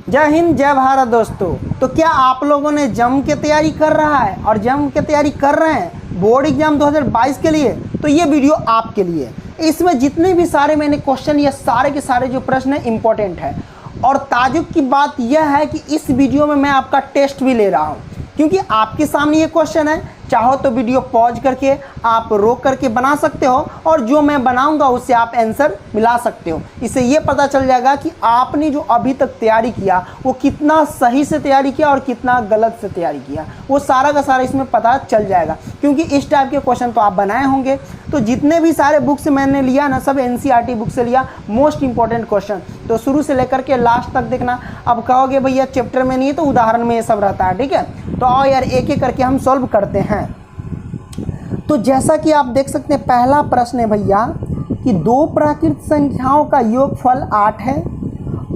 जय हिंद जय भारत दोस्तों। तो क्या आप लोगों ने जम के तैयारी कर रहा है और जम के तैयारी कर रहे हैं बोर्ड एग्जाम 2022 के लिए, तो ये वीडियो आपके लिए। इसमें जितने भी सारे मैंने क्वेश्चन, ये सारे के सारे जो प्रश्न है इंपॉर्टेंट है। और ताजुब की बात यह है कि इस वीडियो में मैं आपका टेस्ट भी ले रहा हूँ, क्योंकि आपके सामने ये क्वेश्चन है। चाहो तो वीडियो पॉज करके आप रोक करके बना सकते हो और जो मैं बनाऊंगा उससे आप आंसर मिला सकते हो। इससे ये पता चल जाएगा कि आपने जो अभी तक तैयारी किया वो कितना सही से तैयारी किया और कितना गलत से तैयारी किया, वो सारा का सारा इसमें पता चल जाएगा। क्योंकि इस टाइप के क्वेश्चन तो आप बनाए होंगे। तो जितने भी सारे बुक से मैंने लिया ना, सब NCERT बुक से लिया, मोस्ट इंपॉर्टेंट क्वेश्चन। तो शुरू से लेकर के लास्ट तक देखना। अब कहोगे भैया चैप्टर में नहीं है तो उदाहरण में ये सब रहता है, ठीक है। तो आओ यार एक एक करके हम सॉल्व करते हैं। तो जैसा कि आप देख सकते हैं, पहला प्रश्न है भैया कि दो प्राकृत संख्याओं का योगफल 8 है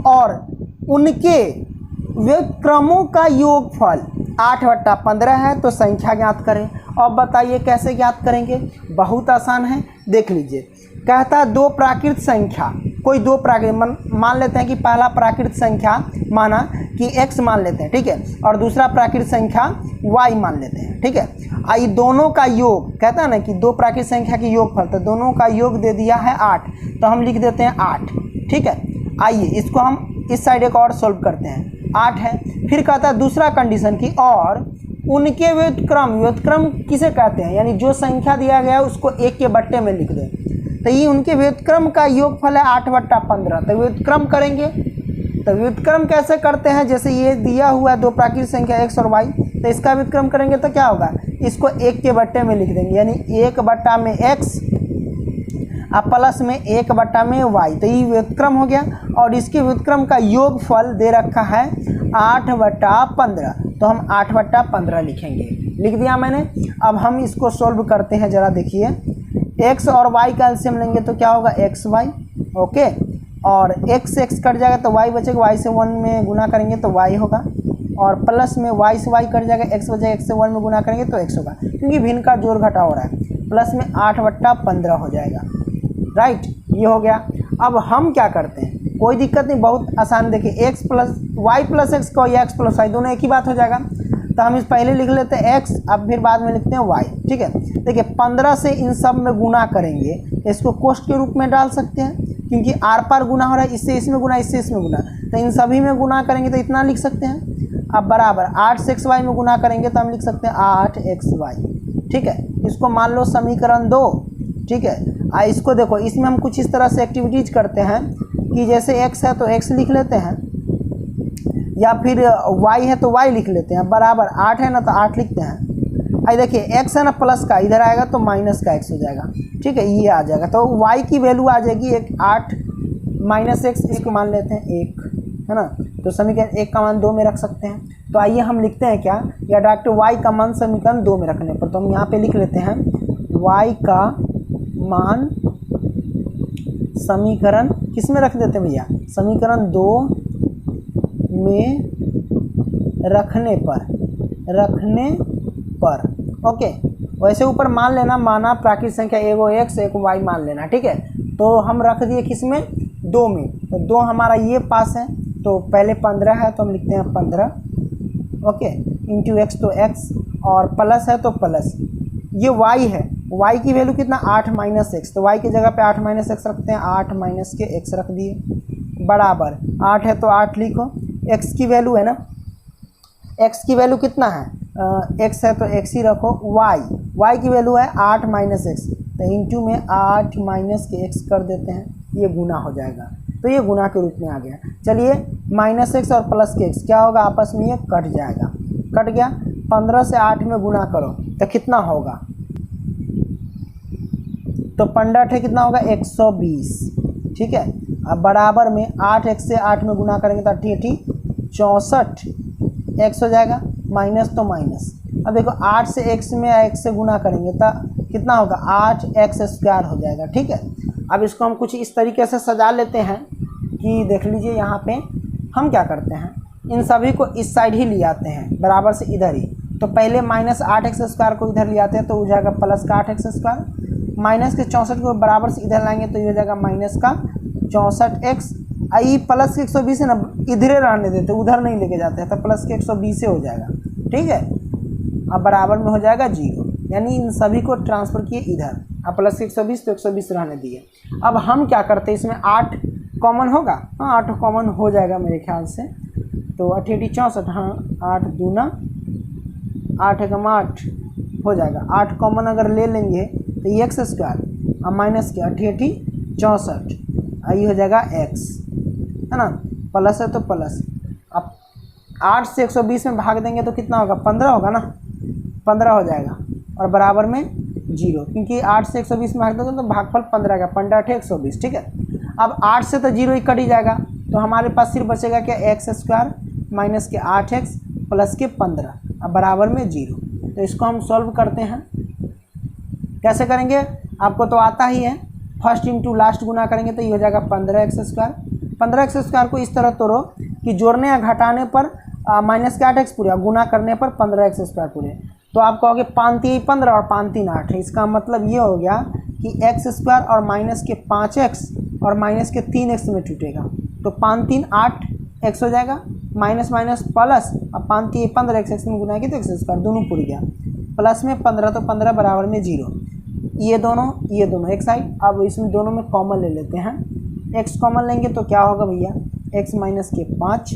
और उनके व्युत्क्रमों का योगफल 8/15 है, तो संख्या ज्ञात करें। अब बताइए कैसे ज्ञात करेंगे। बहुत आसान है, देख लीजिए। कहता है दो प्राकृत संख्या, कोई दो प्राकृत मान लेते हैं कि पहला प्राकृत संख्या माना कि x मान लेते हैं, ठीक है, और दूसरा प्राकृत संख्या y मान लेते हैं, ठीक है। आई दोनों का योग, कहता है ना कि दो प्राकृत संख्या की योगफल, तो दोनों का योग दे दिया है 8, तो हम लिख देते हैं 8, ठीक है। आइए इसको हम इस साइड एक और सोल्व करते हैं। 8 है। फिर कहता है दूसरा कंडीशन की, और उनके व्युत्क्रम किसे कहते हैं, यानी जो संख्या दिया गया है उसको 1 के बट्टे में लिख दें। तो ये उनके व्युत्क्रम का योगफल है 8/15। तो व्युत्क्रम करेंगे, तो व्युत्क्रम कैसे करते हैं, जैसे ये दिया हुआ है दो प्राकृत संख्या x और y, तो इसका व्युत्क्रम करेंगे तो क्या होगा, इसको 1 के बट्टे में लिख देंगे, यानी 1/x अब प्लस में 1/y। तो ये व्युत्क्रम हो गया। और इसके व्युत्क्रम का योगफल दे रखा है 8/15, तो हम 8/15 लिखेंगे। लिख दिया मैंने। अब हम इसको सोल्व करते हैं, ज़रा देखिए। x और y का एलसीएम लेंगे तो क्या होगा, xy, ओके। और x कट जाएगा तो y बचेगा, y से 1 में गुना करेंगे तो y होगा, और प्लस में y से y कट जाएगा, x बचेगा, x से 1 में गुना करेंगे तो x होगा, क्योंकि भिन्न का जोड़ घटा हो रहा है। प्लस में 8/15 हो जाएगा, राइट। ये हो गया। अब हम क्या करते हैं, कोई दिक्कत नहीं, बहुत आसान। देखिए x plus y plus x को या x प्लस y दोनों एक ही बात हो जाएगा। तो हम इस पहले लिख लेते हैं x, अब फिर बाद में लिखते हैं y, ठीक है। देखिए 15 से इन सब में गुना करेंगे, इसको कोष्ठ के रूप में डाल सकते हैं, क्योंकि आर पार गुना हो रहा है, इससे इसमें गुना, इससे इसमें गुना, तो इन सभी में गुना करेंगे तो इतना लिख सकते हैं। अब बराबर 8 से xy में गुना करेंगे तो हम लिख सकते हैं 8xy, ठीक है। इसको मान लो समीकरण 2, ठीक है। इसको देखो, इसमें हम कुछ इस तरह से एक्टिविटीज करते हैं कि जैसे x है तो x लिख लेते हैं, या फिर y है तो y लिख लेते हैं। बराबर 8 है ना तो 8 लिखते हैं। आई देखिए x है ना, प्लस का इधर आएगा तो माइनस का x हो जाएगा, ठीक है, ये आ जाएगा। तो y की वैल्यू आ जाएगी 8 - x, इसको मान लेते हैं 1, है ना। तो समीकरण 1 का मान 2 में रख सकते हैं। तो आइए हम लिखते हैं क्या, या डायरेक्ट y का मान समीकरण 2 में रखने पर, तो हम यहाँ पे लिख लेते हैं y का मान समीकरण किस में रख देते हैं भैया, समीकरण 2 में रखने पर, ओके। वैसे ऊपर मान लेना, माना प्राकृत संख्या एगो x एक y मान लेना, ठीक है। तो हम रख दिए किस में, 2 में। तो 2 हमारा ये पास है, तो पहले 15 है तो हम लिखते हैं 15, ओके, इंटू x, तो x, और प्लस है तो प्लस, ये y है, y की वैल्यू कितना 8 - x, तो y की जगह पे 8 - x रखते हैं, 8 - के x रख दिए। बराबर 8 है तो 8 लिखो, x की वैल्यू है ना, x की वैल्यू कितना है, x है तो x ही रखो, y की वैल्यू है 8 - x, तो इंटू में 8 - के x कर देते हैं, ये गुना हो जाएगा। तो ये गुना के रूप में आ गया। चलिए -x और प्लस के x क्या होगा, आपस में ये कट जाएगा, कट गया। 15 से 8 में गुना करो तो कितना होगा, तो 15 कितना होगा, 120, ठीक है। अब बराबर में 8x से 8 में गुना करेंगे तो 8 64 x हो जाएगा, माइनस तो माइनस। अब देखो 8 से x में x से गुना करेंगे तो कितना होगा, 8x² हो जाएगा, ठीक है। अब इसको हम कुछ इस तरीके से सजा लेते हैं कि देख लीजिए, यहाँ पे हम क्या करते हैं, इन सभी को इस साइड ही ले आते हैं, बराबर से इधर ही। तो पहले -8x² को इधर ले आते हैं तो हो जाएगा प्लस का 8x², माइनस के 64 को बराबर से इधर लाएंगे तो ये हो जाएगा माइनस का 64x। आई प्लस के 120 है ना, इधरे रहने देते, उधर नहीं लेके जाते हैं, तो प्लस के 120 से हो जाएगा। ठीक है, अब बराबर में हो जाएगा 0, यानी इन सभी को ट्रांसफ़र किए इधर। अब प्लस के 120 तो 120 रहने दिए। अब हम क्या करते हैं, इसमें 8 कॉमन होगा। हाँ 8 कॉमन हो जाएगा मेरे ख्याल से। तो 8 8 64, हाँ 8 दूना 8 एकम 8 हो जाएगा। 8 कॉमन अगर ले लेंगे तो ये एक्स स्क्वायर, अब माइनस के 8 8 64, आई हो जाएगा एक्स, है ना, प्लस है तो प्लस। अब 8 से 120 में भाग देंगे तो कितना होगा, 15 होगा ना, 15 हो जाएगा और बराबर में 0, क्योंकि 8 से 120 में भाग दोगे तो भागफल 15 का, 15 8 120। ठीक है, अब 8 से तो 0 ही कट ही जाएगा, तो हमारे पास सिर्फ बचेगा क्या, एक्स स्क्वायर माइनस के 8x प्लस के 15, अब बराबर में 0। तो इसको हम सॉल्व करते हैं। कैसे करेंगे, आपको तो आता ही है, फर्स्ट इंटू लास्ट गुना करेंगे तो ये हो जाएगा 15x स्क्वायर। 15x स्क्वायर को इस तरह तोड़ो कि जोड़ने या घटाने पर माइनस के 8x पूरे, गुना करने पर 15x स्क्वायर पूरे। तो आप कहोगे 5 3 15 और 5 3 8, इसका मतलब ये हो गया कि x स्क्वायर और माइनस के 5x और माइनस के 3x में टूटेगा, तो 5 3 8 x हो जाएगा, माइनस माइनस प्लस, अब 5 3 15 x में गुना तो x स्क्वायर दोनों पूरी गया, प्लस में 15 तो 15 बराबर में 0। ये दोनों एक साइड। अब इसमें दोनों में कॉमन ले लेते हैं, x कॉमन लेंगे तो क्या होगा भैया, x माइनस के 5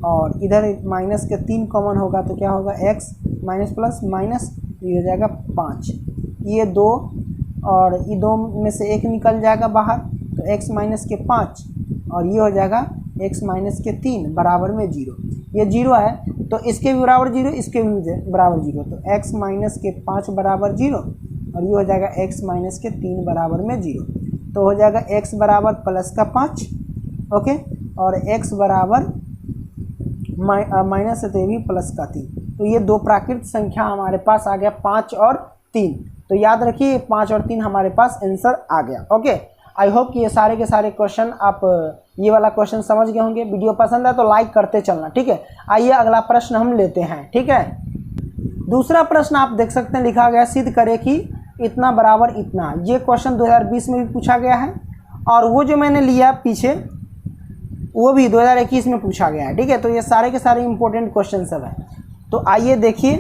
और इधर माइनस के 3 कॉमन होगा तो क्या होगा, x माइनस प्लस माइनस, ये हो जाएगा 5, ये 2 और ये 2 में से 1 निकल जाएगा बाहर, तो x माइनस के 5 और ये हो जाएगा x माइनस के 3 बराबर में 0। ये 0 है तो इसके भी बराबर 0, इसके भी बराबर 0, तो x माइनस के 5 बराबर 0 और ये हो जाएगा x माइनस के 3 बराबर में 0। तो हो जाएगा x बराबर प्लस का 5, ओके, और x बराबर माइनस है तो ये भी प्लस का 3। तो ये दो प्राकृत संख्या हमारे पास आ गया, 5 और 3। तो याद रखिए 5 और 3 हमारे पास आंसर आ गया। ओके, आई होप कि ये सारे के सारे क्वेश्चन आप ये वाला क्वेश्चन समझ गए होंगे। वीडियो पसंद है तो लाइक करते चलना, ठीक है। आइए अगला प्रश्न हम लेते हैं, ठीक है। दूसरा प्रश्न आप देख सकते हैं, लिखा गया सिद्ध करे कि इतना बराबर इतना। ये क्वेश्चन 2020 में भी पूछा गया है और वो जो मैंने लिया पीछे वो भी 2021 में पूछा गया है, ठीक है। तो ये सारे के सारे इंपॉर्टेंट क्वेश्चन सब है। तो आइए देखिए,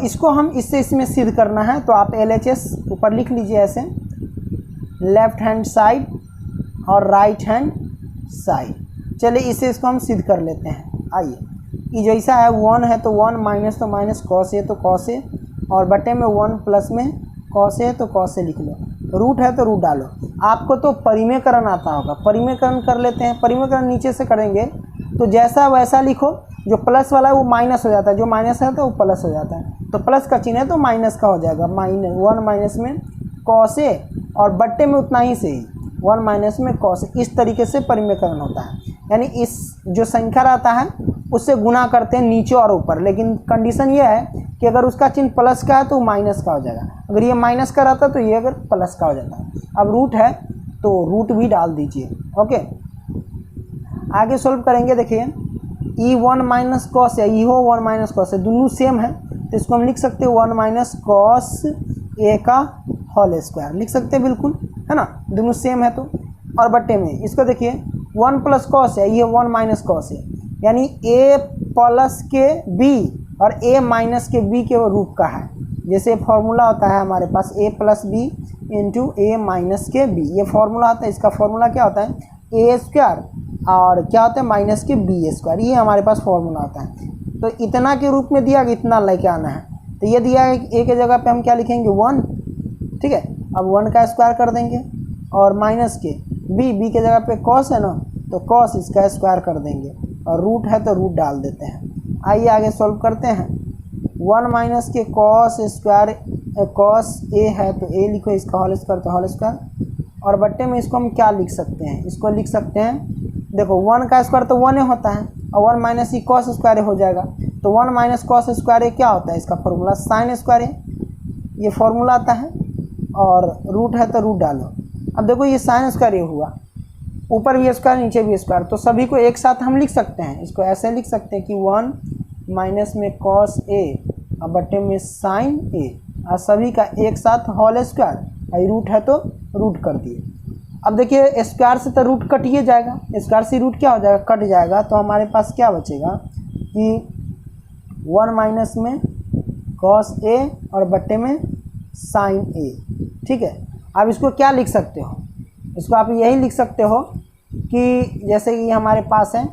इसको हम इसमें सिद्ध करना है। तो आप LHS ऊपर लिख लीजिए ऐसे, लेफ्ट हैंड साइड और राइट हैंड साइड। चलिए इसको हम सिद्ध कर लेते हैं। आइए, ये जैसा है 1 है तो 1, माइनस तो माइनस, कॉस है तो कॉस है, और बटे में 1 प्लस में कॉस है तो कॉस है लिख लो, रूट है तो रूट डालो। आपको तो परिमेयकरण आता होगा, परिमेयकरण कर लेते हैं। परिमेयकरण नीचे से करेंगे तो जैसा वैसा लिखो, जो प्लस वाला है वो माइनस हो जाता है, जो माइनस है तो वो प्लस हो जाता है। तो प्लस का चिन्ह है तो माइनस का हो जाएगा, माइनस 1 माइनस में कॉस है और बट्टे में उतना ही से 1 माइनस में कॉस। इस तरीके से परिमेयकरण होता है, यानी इस जो संख्या रहता है उससे गुना करते हैं नीचे और ऊपर, लेकिन कंडीशन ये है कि अगर उसका चिन्ह प्लस का है तो माइनस का हो जाएगा, अगर ये माइनस का रहता तो ये अगर प्लस का हो जाता है। अब रूट है तो रूट भी डाल दीजिए। ओके, आगे सोल्व करेंगे। देखिए E1 माइनस कॉस है, E हो 1 माइनस कॉस है, दोनों सेम है तो इसको हम लिख सकते हैं 1 माइनस कॉस ए का होल स्क्वायर लिख सकते हैं, बिल्कुल है ना, दोनों सेम है तो। और बट्टे में इसको देखिए 1 प्लस कॉस है, ये 1 माइनस कॉस है, यानी a प्लस के b और a माइनस के b के रूप का है। जैसे फॉर्मूला होता है हमारे पास a plus B into A minus के b, ये फॉर्मूला होता है। इसका फॉर्मूला क्या होता है, a स्क्वायर और क्या होता है माइनस के b स्क्वायर, ये हमारे पास फॉर्मूला होता है। तो इतना के रूप में दिया कि इतना लेके आना है, तो ये दिया है कि a के जगह पे हम क्या लिखेंगे 1, ठीक है। अब 1 का स्क्वायर कर देंगे और माइनस के b के जगह पे कॉस है ना, तो कॉस इसका स्क्वायर कर देंगे और रूट है तो रूट डाल देते हैं। आइए आगे सॉल्व करते हैं। 1 माइनस के कॉस स्क्वायर, कॉस ए है तो ए लिखो, इसका होल स्क्वायर तो होल स्क्वायर, और बट्टे में इसको हम क्या लिख सकते हैं, इसको लिख सकते हैं, देखो 1 का स्क्वायर तो 1 होता है और 1 माइनस ही कॉस स्क्वायर हो जाएगा। तो 1 माइनस कॉस स्क्वायर क्या होता है, इसका फॉर्मूला साइन स्क्वायर है, ये फॉर्मूला आता है। और रूट है तो रूट डालो। अब देखो ये साइन स्क्वायर ये हुआ, ऊपर भी स्क्वायर नीचे भी स्क्वायर, तो सभी को एक साथ हम लिख सकते हैं। इसको ऐसे लिख सकते हैं कि 1 माइनस में कॉस ए और बट्टे में साइन ए, और सभी का एक साथ होल स्क्वायर, और रूट है तो रूट कर दिए। अब देखिए स्क्वायर से तो रूट कट ही जाएगा, स्क्वायर से रूट क्या हो जाएगा, कट जाएगा। तो हमारे पास क्या बचेगा कि 1 माइनस में कॉस ए और बट्टे में साइन ए। ठीक है, अब इसको क्या लिख सकते हो, इसको आप यही लिख सकते हो कि जैसे कि हमारे पास है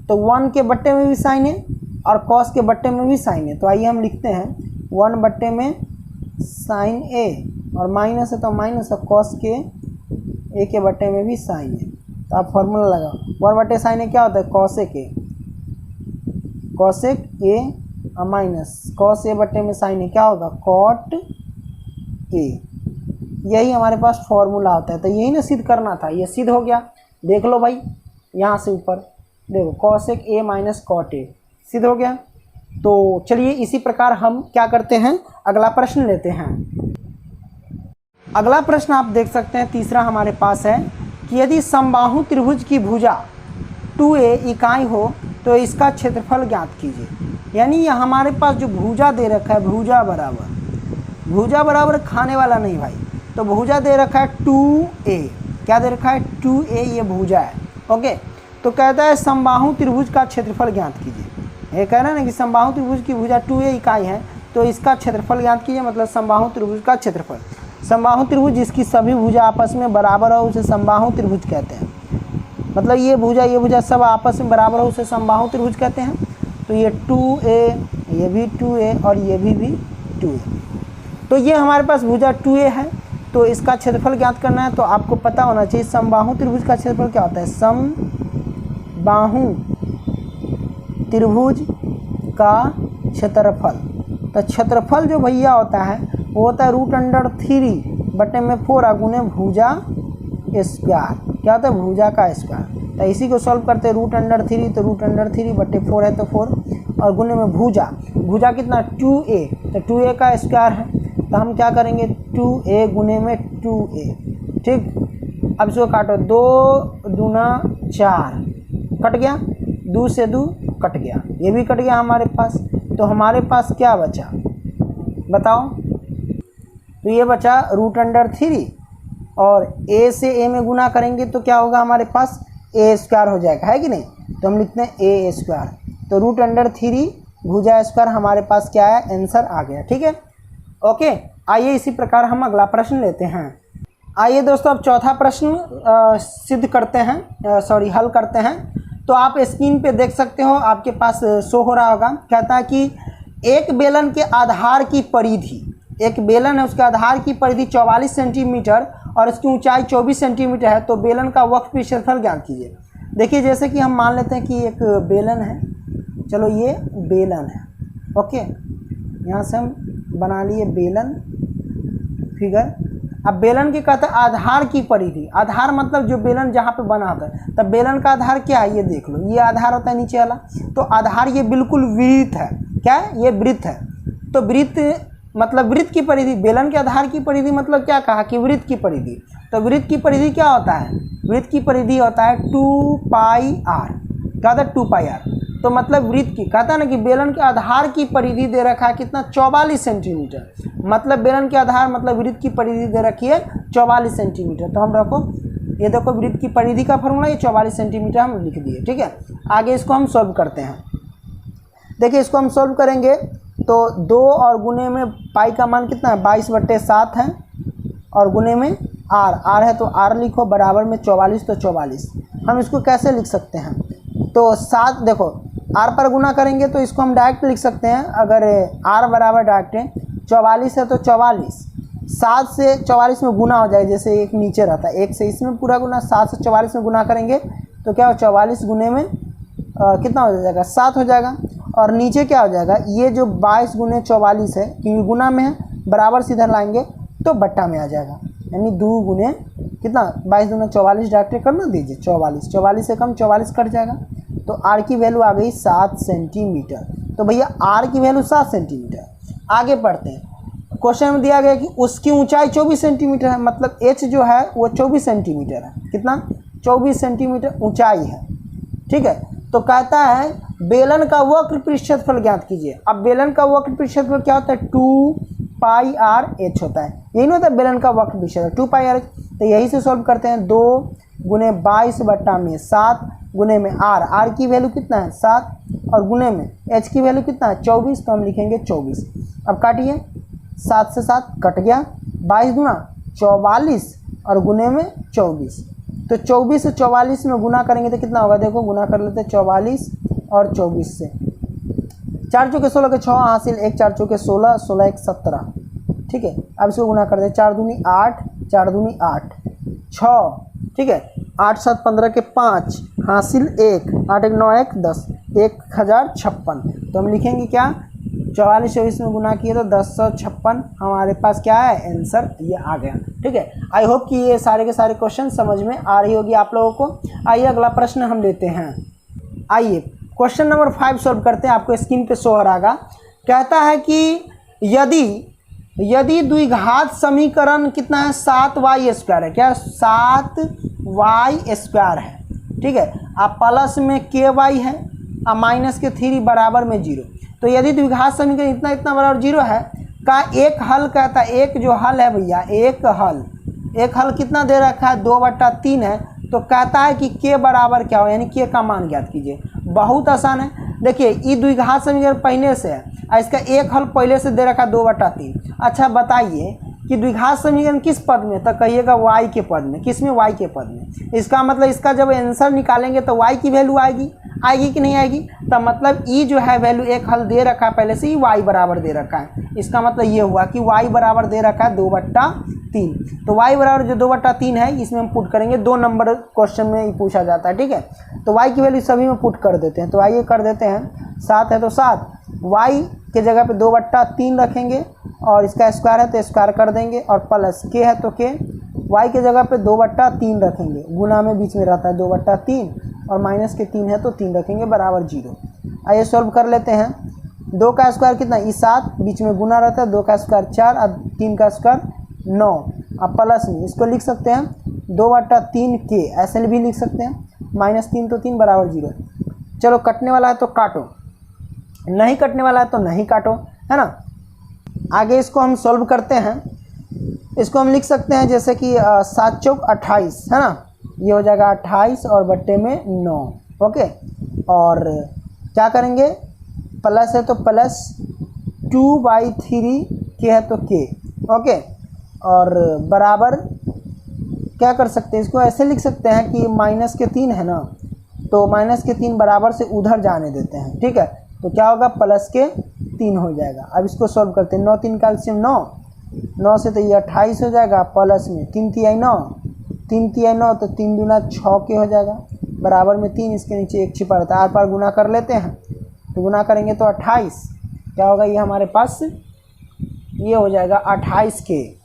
तो 1 के बट्टे में भी साइन है और कॉस के बट्टे में भी साइन है। तो आइए हम लिखते हैं 1 बट्टे में साइन ए और माइनस है तो माइनस और कॉस के ए के बट्टे में भी साइन है। तो आप फॉर्मूला लगाओ, 1 बट्टे साइन ए क्या होता है, कॉसेक ए, कॉसेक ए और माइनस कॉस ए बट्टे में साइन ए क्या होगा, कॉट ए। यही हमारे पास फॉर्मूला होता है। तो यही ना सिद्ध करना था, ये सिद्ध हो गया। देख लो भाई यहाँ से ऊपर देखो cosec A minus cot A सिद्ध हो गया। तो चलिए इसी प्रकार हम क्या करते हैं, अगला प्रश्न लेते हैं। अगला प्रश्न आप देख सकते हैं तीसरा हमारे पास है कि यदि समबाहु त्रिभुज की भुजा 2a इकाई हो तो इसका क्षेत्रफल ज्ञात कीजिए। यानी ये हमारे पास जो भुजा दे रखा है, भुजा बराबर खाने वाला नहीं भाई, तो भुजा दे रखा है 2a, क्या दे रखा है 2a, ये भुजा है। ओके, तो कहता है समबाहु त्रिभुज का क्षेत्रफल ज्ञात कीजिए। ये कह रहा है ना कि समबाहु त्रिभुज की भुजा 2a इकाई है तो इसका क्षेत्रफल ज्ञात कीजिए, मतलब समबाहु त्रिभुज का क्षेत्रफल। समबाहु त्रिभुज जिसकी सभी भुजा आपस में बराबर हो उसे समबाहु त्रिभुज कहते हैं। मतलब ये भुजा सब आपस में बराबर हो उसे समबाहु त्रिभुज कहते हैं। तो ये 2a, ये भी 2a और ये भी 2a। तो ये हमारे पास भुजा 2a है, तो इसका क्षेत्रफल ज्ञात करना है। तो आपको पता होना चाहिए समबाहु त्रिभुज का क्षेत्रफल क्या होता है, समबाहु त्रिभुज का क्षेत्रफल। तो क्षेत्रफल जो भैया होता है वो होता है √3 बटे में 4 गुने भुजा स्क्वायर। क्या होता है, भुजा का स्क्वायर। तो इसी को सॉल्व करते हैं √3, तो √3 बटे 4 है तो 4 और गुने में भुजा कितना 2a, तो 2a का स्क्वायर है। तो हम क्या करेंगे 2a गुने में 2a। ठीक, अब इसको काटो, 2 दूना 4 कट गया, 2 से 2 कट गया, ये भी कट गया हमारे पास। तो हमारे पास क्या बचा बताओ, तो ये बचा √3 और a से a में गुना करेंगे तो क्या होगा हमारे पास a स्क्वायर हो जाएगा, है कि नहीं। तो हम लिखते हैं a स्क्वायर, तो √3 भुजा स्क्वायर हमारे पास क्या है, आंसर आ गया। ठीक है, ओके। आइए इसी प्रकार हम अगला प्रश्न लेते हैं। आइए दोस्तों अब चौथा प्रश्न सिद्ध करते हैं, हल करते हैं। तो आप स्क्रीन पे देख सकते हो, आपके पास शो हो रहा होगा। कहता है कि एक बेलन के आधार की परिधि, एक बेलन है उसके आधार की परिधि 44 सेंटीमीटर और इसकी ऊंचाई 24 सेंटीमीटर है। तो बेलन का वक्र क्षेत्रफल ज्ञात कीजिए। देखिए जैसे कि हम मान लेते हैं कि एक बेलन है, चलो ये बेलन है, ओके, यहाँ से हम बना लिए बेलन फिगर। अब बेलन के कहते हैं आधार की परिधि, आधार मतलब जो बेलन जहाँ पे बना होता है। तब बेलन का आधार क्या है, ये देख लो, ये आधार होता है नीचे वाला। तो आधार ये बिल्कुल वृत्त है, क्या है, ये वृत्त है। तो वृत्त मतलब वृत्त की परिधि, बेलन के आधार की परिधि मतलब क्या कहा कि वृत्त की परिधि। तो वृत्त की परिधि क्या होता है, वृत्त की परिधि होता है 2πr, क्या होता है 2πr। तो मतलब वृत्त की, कहता है ना कि बेलन के आधार की परिधि दे रखा है कितना 44 सेंटीमीटर, मतलब बेलन के आधार मतलब वृत्त की परिधि दे रखी है 44 सेंटीमीटर। तो हम रखो, ये देखो वृत्त की परिधि का फॉर्मूला, ये 44 सेंटीमीटर हम लिख दिए। ठीक है, आगे इसको हम सॉल्व करते हैं। देखिए इसको हम सॉल्व करेंगे तो 2 और गुने में पाई का मान कितना है 22/7 है और गुने में r है तो r लिखो, बराबर में 44 तो 44। हम इसको कैसे लिख सकते हैं, तो 7 देखो r पर गुना करेंगे तो इसको हम डायरेक्ट लिख सकते हैं। अगर r बराबर डायरेक्ट 44 है तो 44, 7 से 44 में गुना हो जाएगा, जैसे एक नीचे रहता है, 1 से इसमें पूरा गुना, 7 से 44 में गुना करेंगे तो क्या हो 44 गुने में कितना हो जाएगा 7 हो जाएगा। और नीचे क्या हो जाएगा, ये जो 22 गुने 44 है क्योंकि गुना में है, बराबर सीधा लाएंगे तो बट्टा में आ जाएगा, यानी 2 गुने कितना 22 गुना 44 डायरेक्ट करना दीजिए 44, 44 से कम 44 कट जाएगा। तो आर की वैल्यू आ गई 7 सेंटीमीटर। तो भैया आर की वैल्यू 7 सेंटीमीटर। आगे बढ़ते हैं, क्वेश्चन में दिया गया कि उसकी ऊंचाई 24 सेंटीमीटर है, मतलब एच जो है वो 24 सेंटीमीटर है, कितना 24 सेंटीमीटर ऊंचाई है। ठीक है, तो कहता है बेलन का वक्र पृष्ठफल ज्ञात कीजिए। अब बेलन का वक्र पृष्ठफल क्या होता है 2πr h होता है, यही नहीं होता है बेलन का वक्र पृष्ठफल 2πr h। तो यही से सॉल्व करते हैं। 2 गुने 22 बट्टा में 7 गुने में आर की वैल्यू कितना है 7 और गुने में एच की वैल्यू कितना है 24, तो हम लिखेंगे 24। अब काटिए, 7 से 7 कट गया, 22 गुना 44 और गुने में 24, तो 24 से 44 में गुना करेंगे तो कितना होगा, देखो गुना कर लेते हैं 44 और 24 से। 4 चौके 16 के 6 हासिल, 1 4 चौके 16, 16 1 17, ठीक है। अब इसको गुना कर दे, 4 दूनी 8, 4 दूनी 8, 6, ठीक है। 8 7 15 के 5 हासिल 1, 8 1 9 1 10, 1056। तो हम लिखेंगे क्या, 44 24 में गुना किए तो 1056 हमारे पास क्या है आंसर, ये आ गया, ठीक है। आई होप कि ये सारे के सारे क्वेश्चन समझ में आ रही होगी आप लोगों को। आइए अगला प्रश्न हम लेते हैं। आइए क्वेश्चन नंबर 5 सॉल्व करते हैं। आपको स्क्रीन पे शो हो रहा होगा। कहता है कि यदि द्विघात समीकरण कितना है 7y² है, क्या 7y² है, ठीक है। अब प्लस में ky है और माइनस के 3 बराबर में 0। तो यदि द्विघात समीकरण इतना इतना बराबर 0 है का एक हल, कहता है एक जो हल है भैया, एक हल कितना दे रखा है 2/3 है। तो कहता है कि k बराबर क्या हो, यानी k का मान ज्ञात कीजिए। बहुत आसान है, देखिए ये द्विघात समीकरण पहले से है और इसका एक हल पहले से दे रखा है 2/3। अच्छा बताइए कि द्विघात समीकरण किस पद में, तो कहिएगा y के पद में। किस में, y के पद में। इसका मतलब इसका जब आंसर निकालेंगे तो y की वैल्यू आएगी कि नहीं आएगी, तो मतलब ई जो है वैल्यू एक हल दे रखा है पहले से ही, y बराबर दे रखा है। इसका मतलब ये हुआ कि y बराबर दे रखा है 2/3। तो y बराबर जो 2/3 है इसमें हम पुट करेंगे, 2 नंबर क्वेश्चन में ही पूछा जाता है, ठीक है। तो y की वैल्यू सभी में पुट कर देते हैं। तो आइए कर देते हैं, 7 है तो 7, y के जगह पे 2/3 रखेंगे और इसका स्क्वायर है तो स्क्वायर कर देंगे, और प्लस k है तो k, y के जगह पे 2/3 रखेंगे, गुना में बीच में रहता है 2/3 और माइनस के 3 है तो 3 रखेंगे बराबर 0। आइए सॉल्व कर लेते हैं। 2 का स्क्वायर कितना, ये 7, बीच में गुना रहता है, 2 का स्क्वायर 4 और 3 का स्क्वायर 9। अब प्लस में इसको लिख सकते हैं 2/3k, ऐसे भी लिख सकते हैं, -3 तो 3 बराबर 0। चलो कटने वाला है तो काटो, नहीं कटने वाला है तो नहीं काटो, है ना। आगे इसको हम सॉल्व करते हैं। इसको हम लिख सकते हैं जैसे कि 7 चौक 28, है ना, ये हो जाएगा 28 और बट्टे में 9, ओके। और क्या करेंगे, प्लस है तो प्लस 2/3 k है तो k, ओके। और बराबर क्या कर सकते हैं, इसको ऐसे लिख सकते हैं कि माइनस के 3 है ना, तो माइनस के 3 बराबर से उधर जाने देते हैं, ठीक है। तो क्या होगा, प्लस के 3 हो जाएगा। अब इसको सॉल्व करते हैं। 9 3 का एलसीएम 9 से तो ये 28 हो जाएगा, प्लस में 3 3 9, 3 3 9 तो 3 दूना 6 के हो जाएगा, बराबर में 3, इसके नीचे 1 छिपा रहता है। आर पार गुना कर लेते हैं, तो गुना करेंगे तो 28 क्या होगा, ये हमारे पास ये हो जाएगा 28 के,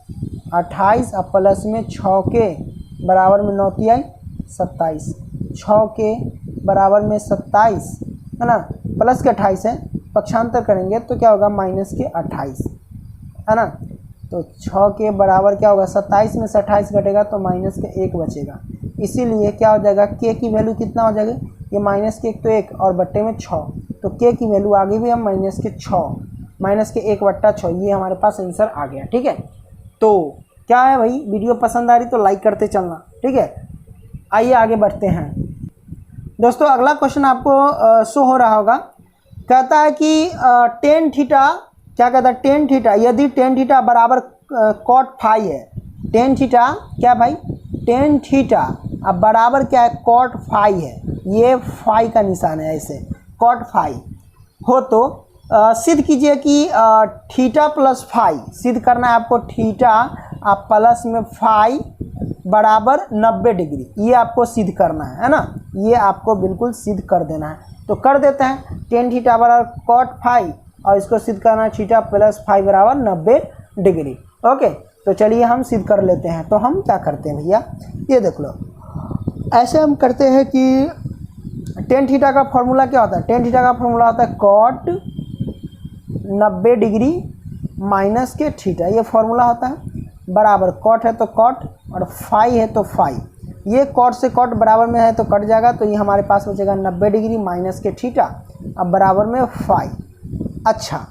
28 और प्लस में 6 के बराबर में 9 3 27, 6 के बराबर में 27, है ना, प्लस के 28 है, पक्षांतर करेंगे तो क्या होगा माइनस के 28, है ना। तो 6 के बराबर क्या होगा, 27 में से 28 घटेगा तो माइनस के 1 बचेगा। इसीलिए क्या हो जाएगा, k की वैल्यू कितना हो जाएगा, ये माइनस के 1 तो 1 और बट्टे में 6, तो k की वैल्यू आगे भी हम माइनस के 1/6, ये हमारे पास आंसर आ गया, ठीक है। तो क्या है भाई, वीडियो पसंद आ रही तो लाइक करते चलना, ठीक है। आइए आगे बढ़ते हैं दोस्तों। अगला क्वेश्चन आपको शो हो रहा होगा। कहता है कि टेन थीटा, क्या कहता है, टेन थीटा, यदि टेन थीटा बराबर कॉट फाई है, टेन थीटा क्या भाई, टेन थीटा अब बराबर क्या है, कॉट फाई है, ये फाई का निशान है, ऐसे कॉट फाई हो तो सिद्ध कीजिए कि थीटा प्लस फाई, सिद्ध करना है आपको, थीटा आप प्लस में फाई बराबर 90 डिग्री, ये आपको सिद्ध करना है ना, ये आपको बिल्कुल सिद्ध कर देना है। तो कर देते हैं, टेन थीटा बराबर कॉट फाई और इसको सिद्ध करना है थीटा प्लस फाई बराबर 90 डिग्री, ओके। तो चलिए हम सिद्ध कर लेते हैं। तो हम क्या करते हैं भैया, ये देख लो, ऐसे हम करते हैं कि टेन थीटा का फॉर्मूला क्या होता है, टेन थीटा का फॉर्मूला होता है कॉट 90 डिग्री माइनस के थीटा, ये फॉर्मूला होता है, बराबर कॉट है तो कॉट और फाई है तो फाई, ये कॉट से कॉट बराबर में है तो कट जाएगा, तो ये हमारे पास बचेगा 90 डिग्री माइनस के थीटा अब बराबर में फाई। अच्छा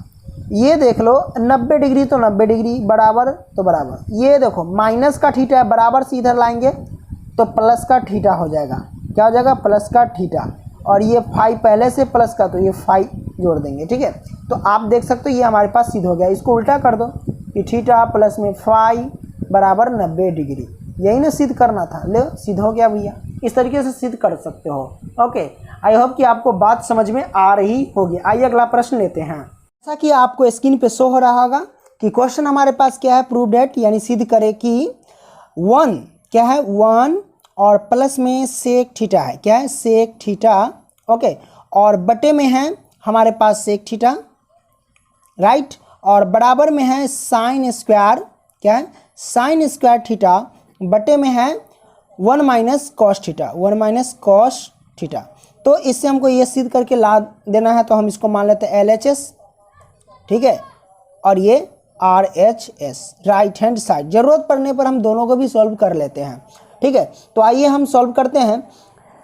ये देख लो 90 डिग्री तो 90 डिग्री बराबर तो बराबर, ये देखो माइनस का थीटा है बराबर से इधर लाएंगे तो प्लस का थीटा हो जाएगा। क्या हो जाएगा? प्लस का थीटा। और ये फाई पहले से प्लस का तो ये फाई जोड़ देंगे। ठीक है, तो आप देख सकते हो ये हमारे पास सिद्ध हो गया। इसको उल्टा कर दो कि थीटा प्लस में फाई बराबर 90 डिग्री। यही ना सिद्ध करना था, ले सिद्ध हो गया भैया। इस तरीके से सिद्ध कर सकते हो। ओके, आई होप कि आपको बात समझ में आ रही होगी। आइए अगला प्रश्न लेते हैं। जैसा कि आपको स्क्रीन पे शो हो रहा होगा कि क्वेश्चन हमारे पास क्या है, प्रूव डेट यानी सिद्ध करे कि 1 क्या है, 1 और प्लस में सेक थीटा है। क्या है? Sec theta. ओके, और बटे में है हमारे पास सेक थीटा, राइट, और बराबर में है साइन स्क्वायर। क्या है? साइन स्क्वायर थीटा बटे में है 1 minus cos theta, 1 minus cos theta. तो इससे हमको ये सिद्ध करके ला देना है, तो हम इसको मान लेते हैं LHS। ठीक है, और ये RHS, राइट हैंड साइड। जरूरत पड़ने पर हम दोनों को भी सॉल्व कर लेते हैं। ठीक है, तो आइए हम सॉल्व करते हैं।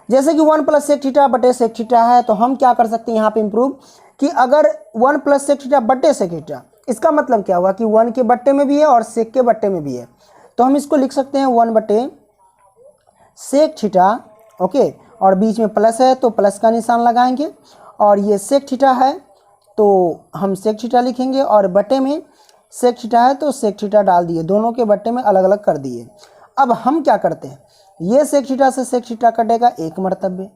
जैसे कि 1 प्लस सेक थीटा बटे सेक थीटा है, तो हम क्या कर सकते हैं यहाँ पे इम्प्रूव कि अगर 1 प्लस सेक थीटा बटे सेक थीटा, इसका मतलब क्या हुआ कि 1 के बट्टे में भी है और सेक के बट्टे में भी है, तो हम इसको लिख सकते हैं 1 बटे सेक थीटा। ओके, और बीच में प्लस है तो प्लस का निशान लगाएंगे, और ये सेक थीटा है तो हम सेक थीटा लिखेंगे, और बटे में सेक थीटा है तो सेक थीटा डाल दिए, दोनों के बट्टे में अलग अलग कर दिए। अब हम क्या करते हैं, ये सेक थीटा से सेक थीटा कटेगा एक मरतबे,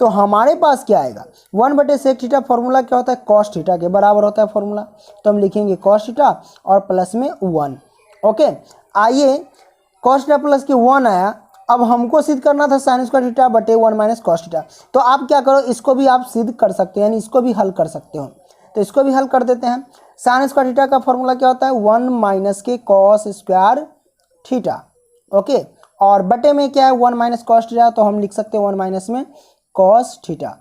तो हमारे पास क्या आएगा, 1 बटे सेक थीटा फॉर्मूला क्या होता है, कॉस थीटा के बराबर होता है फॉर्मूला, तो हम लिखेंगे कॉस थीटा और प्लस में 1। ओके, आइए कॉस थीटा प्लस के 1 आया। अब हमको सिद्ध करना था साइन स्क्वायर थीटा बटे 1 माइनस कॉस थीटा, तो आप क्या करो, इसको भी आप सिद्ध कर सकते हो, यानी इसको भी हल कर सकते हो। तो इसको भी हल कर देते हैं। साइन स्क्वायर थीटा का फॉर्मूला क्या होता है, 1 माइनस के कॉस स्क्वायर थीटा। ओके, और बटे में क्या है 1 माइनस कॉस थीटा, तो हम लिख सकते हैं 1 माइनस में कॉस थीटा।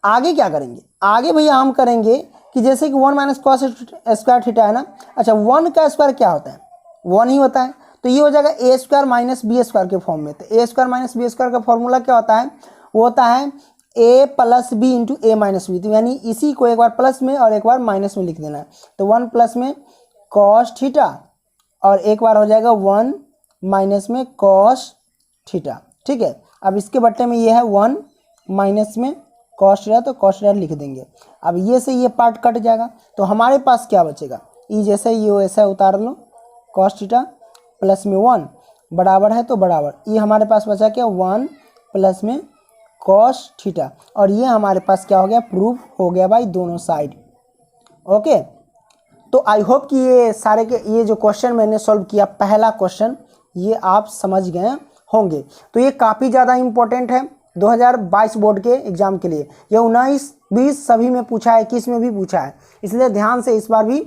आगे क्या करेंगे, आगे भैया हम करेंगे कि जैसे कि 1 माइनस कॉस स्क्वायर थीटा है ना, अच्छा 1 का स्क्वायर क्या होता है, 1 ही होता है, तो ये हो जाएगा ए स्क्वायर माइनस बी स्क्वायर के फॉर्म में। तो ए स्क्वायर माइनस बी स्क्वायर का फॉर्मूला क्या होता है, वो होता है ए plus B into A minus B, तो यानी इसी को एक बार प्लस में और एक बार माइनस में लिख देना है। तो 1 प्लस में कॉस थीटा और एक बार हो जाएगा 1 माइनस में कॉस थीटा। ठीक है, अब इसके बट्टे में ये है 1 माइनस में कॉस थीटा, तो कॉस थीटा लिख देंगे। अब ये से ये पार्ट कट जाएगा, तो हमारे पास क्या बचेगा, ये जैसे ये वैसा उतार लो, कॉस थीटा प्लस में 1 बराबर है तो बराबर, ये हमारे पास बचा क्या 1 प्लस में कॉस थीटा, और ये हमारे पास क्या हो गया, प्रूफ हो गया भाई दोनों साइड। ओके, तो आई होप कि ये सारे के ये जो क्वेश्चन मैंने सॉल्व किया, पहला क्वेश्चन, ये आप समझ गए होंगे। तो ये काफ़ी ज़्यादा इम्पोर्टेंट है 2022 बोर्ड के एग्ज़ाम के लिए। ये 19, 20 सभी में पूछा है, 21 में भी पूछा है, इसलिए ध्यान से इस बार भी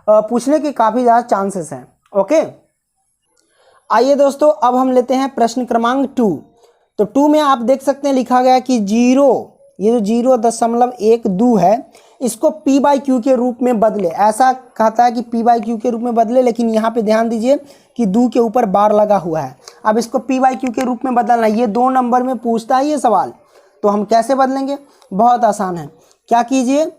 पूछने के काफ़ी ज़्यादा चांसेस हैं। ओके, आइए दोस्तों अब हम लेते हैं प्रश्न क्रमांक 2। तो 2 में आप देख सकते हैं लिखा गया कि 0, ये जो 0.12 है, इसको p/q के रूप में बदले। ऐसा कहता है कि p/q के रूप में बदले, लेकिन यहाँ पे ध्यान दीजिए कि 2 के ऊपर बार लगा हुआ है। अब इसको p/q के रूप में बदलना, ये 2 नंबर में पूछता है ये सवाल, तो हम कैसे बदलेंगे, बहुत आसान है। क्या कीजिए,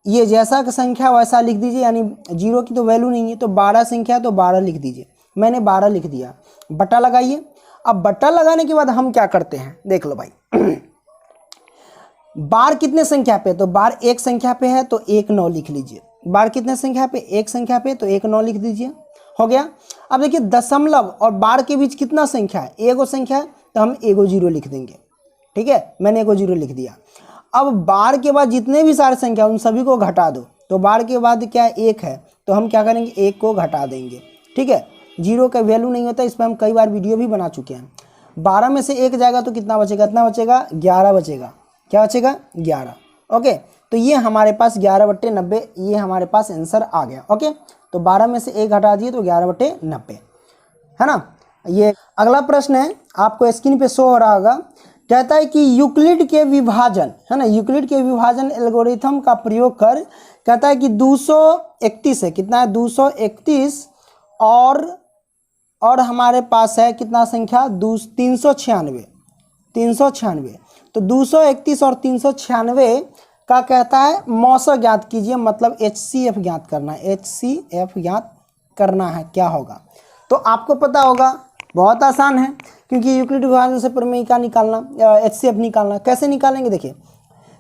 ये जैसा संख्या वैसा लिख दीजिए, यानी 0 की तो वैल्यू नहीं है, तो 12 संख्या तो 12 लिख दीजिए। मैंने 12 लिख दिया, बट्टा लगाइए। अब बट्टा लगाने के बाद हम क्या करते हैं, देख लो भाई बार कितने संख्या पे, तो बार एक संख्या पे है तो 1 9 लिख लीजिए। बार कितने संख्या पे, एक संख्या पे, तो 1 9 लिख दीजिए, हो गया। अब देखिए दशमलव और बार के बीच कितना संख्या है, एगो संख्या है, तो हम एगो 0 लिख देंगे। ठीक है, मैंने एगो 0 लिख दिया। अब बार के बाद जितने भी सारे संख्या उन सभी को घटा दो, तो बार के बाद क्या 1 है, तो हम क्या करेंगे 1 को घटा देंगे। ठीक है, 0 का वैल्यू नहीं होता, इस पर हम कई बार वीडियो भी बना चुके हैं। 12 में से 1 जाएगा तो कितना बचेगा, इतना बचेगा 11 बचेगा। क्या बचेगा 11। ओके, तो ये हमारे पास 11/90, ये हमारे पास आंसर आ गया। ओके, तो 12 में से 1 हटा दिए तो 11/90 है ना। ये अगला प्रश्न है, आपको स्क्रीन पे शो हो रहा होगा। कहता है कि यूक्लिड के विभाजन, है ना, यूक्लिड के विभाजन एल्गोरिथम का प्रयोग कर, कहता है कि 231 है, कितना है 231, और हमारे पास है कितना संख्या 396। तो 231 और 396 का कहता है मौसा ज्ञात कीजिए, मतलब HCF ज्ञात करना है, HCF ज्ञात करना है, क्या होगा? तो आपको पता होगा बहुत आसान है, क्योंकि यूक्लिड विभाजन से प्रमेय का निकालना, HCF निकालना कैसे निकालेंगे? देखिए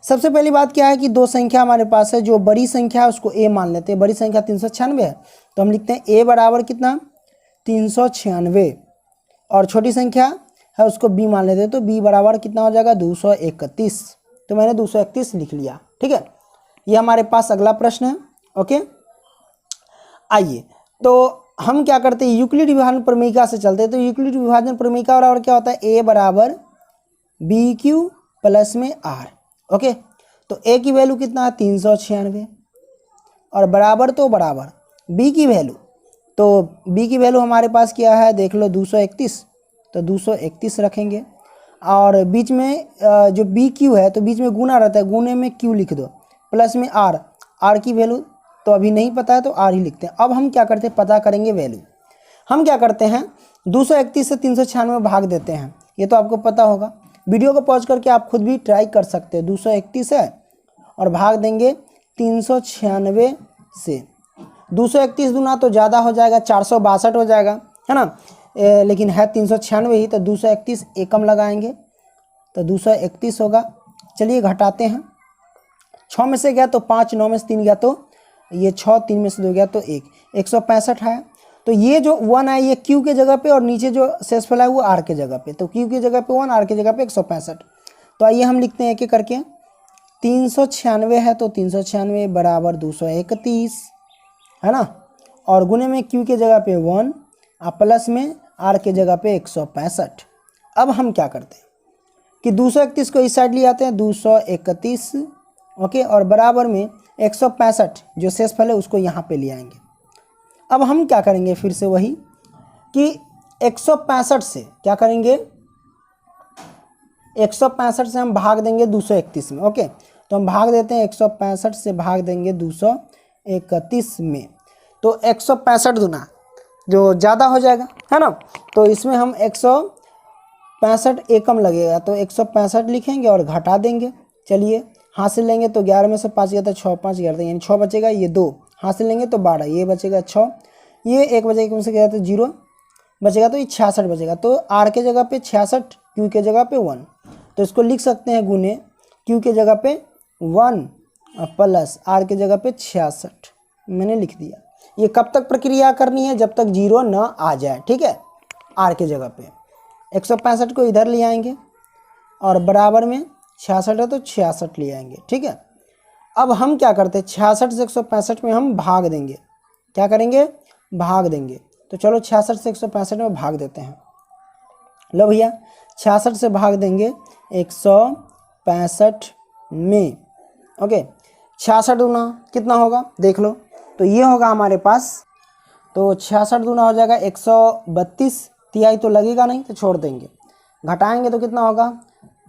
सबसे पहली बात क्या है कि दो संख्या हमारे पास है, जो बड़ी संख्या है उसको A मान लेते हैं, बड़ी संख्या 396 है तो हम लिखते हैं A बराबर कितना 396, और छोटी संख्या है उसको B मान लेते हैं, तो B बराबर कितना हो जाएगा 231, तो मैंने 231 लिख लिया। ठीक है, ये हमारे पास अगला प्रश्न है। ओके, आइए तो हम क्या करते हैं, यूक्लिड विभाजन प्रमेयिका से चलते हैं। तो यूक्लिड विभाजन प्रमेयिका बराबर क्या होता है, A बराबर BQ प्लस में R। ओके, तो A की वैल्यू कितना है 396, और बराबर तो बराबर B की वैल्यू, तो B की वैल्यू हमारे पास क्या है देख लो 231, तो 231 रखेंगे, और बीच में जो BQ है तो बीच में गुना रहता है, गुने में Q लिख दो, प्लस में R की वैल्यू तो अभी नहीं पता है तो R ही लिखते हैं। अब हम क्या करते हैं, पता करेंगे वैल्यू। हम क्या करते हैं 231 से 396 भाग देते हैं, ये तो आपको पता होगा। वीडियो को पॉज करके आप खुद भी ट्राई कर सकते हैं। 231 है और भाग देंगे 396 से, 231 दूना तो ज़्यादा हो जाएगा, 462 हो जाएगा, है ना, लेकिन है 396 ही, तो 231 एकम लगाएंगे तो 231 होगा। चलिए घटाते हैं, 6 में से गया तो 5, 9 में से 3 गया तो ये 6, 3 में से 2 गया तो 1, 165 है। तो ये जो 1 है ये Q के जगह पे, और नीचे जो शेषफल है वो R के जगह पे, तो Q की जगह पे 1, R की जगह पे 165। तो आइए हम लिखते हैं एक एक करके। 396 है तो 396 बराबर 231, है ना, और गुने में Q के जगह पे 1 और प्लस में R के जगह पे 165। अब हम क्या करते हैं कि 231 को इस साइड ले आते हैं, 231, ओके, और बराबर में 165 जो शेषफल है उसको यहाँ पे ले आएंगे। अब हम क्या करेंगे, फिर से वही कि 165 से क्या करेंगे, 165 से हम भाग देंगे 231 में। ओके, तो हम भाग देते हैं 165 से भाग देंगे 231 में, तो 165 दूना जो ज़्यादा हो जाएगा, है ना, तो इसमें हम 165 एकम लगेगा, तो 165 लिखेंगे और घटा देंगे। चलिए हासिल लेंगे तो 11 में से 5 गया तो 6, 5 11, यानी 6 बचेगा, ये 2 हासिल लेंगे तो 12, ये बचेगा 6, ये 1 बचेगा, से गया तो 0 बचेगा, तो ये 66 बचेगा। तो R के जगह पे 66, Q के जगह पे 1, तो इसको लिख सकते हैं गुने Q के जगह पे 1 प्लस R के जगह पे 66, मैंने लिख दिया। ये कब तक प्रक्रिया करनी है, जब तक 0 ना आ जाए। ठीक है, R के जगह पे 165 को इधर ले आएंगे और बराबर में 66 है तो 66 ले आएंगे। ठीक है, अब हम क्या करते हैं 66 से 165 में हम भाग देंगे, क्या करेंगे, भाग देंगे। तो चलो 66 से 165 में भाग देते हैं। लो भैया 66 से भाग देंगे 165 में। ओके, 66 दूना कितना होगा देख लो, तो ये होगा हमारे पास, तो 66 दूना हो जाएगा 132, तिहाई तो लगेगा नहीं तो छोड़ देंगे, घटाएंगे तो कितना होगा,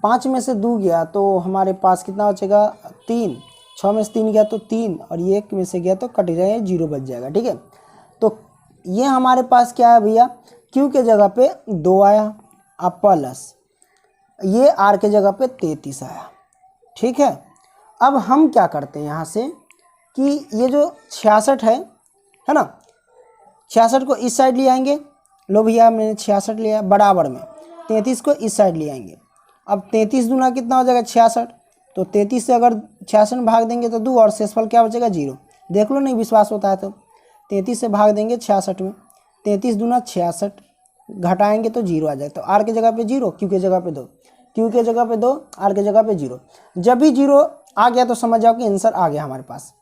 5 में से 2 गया तो हमारे पास कितना बचेगा 3, 6 में से 3 गया तो 3, और ये 1 में से गया तो कट जाएगा, 0 बच जाएगा। ठीक है, तो ये हमारे पास क्या है भैया, Q के जगह पे 2 आया, अब प्लस ये R के जगह पे 33 आया। ठीक है, अब हम क्या करते हैं यहाँ से कि ये जो 66 है ना, 66 को इस साइड ले आएंगे। लो भैया मैंने 66 लिया, बराबर में 33 को इस साइड ले आएंगे। अब 33 दूना कितना हो जाएगा 66, तो 33 से अगर 66 में भाग देंगे तो 2, और शेषफल क्या बचेगा 0। देख लो, नहीं विश्वास होता है तो 33 से भाग देंगे 66 में, 33 दूना 66, घटाएंगे तो 0 आ जाएगा। तो R के जगह पे 0, Q के जगह पे 2, Q के जगह पे 2, R के जगह पे 0। जब भी 0 आ गया तो समझ जाओ कि आंसर आ गया हमारे पास।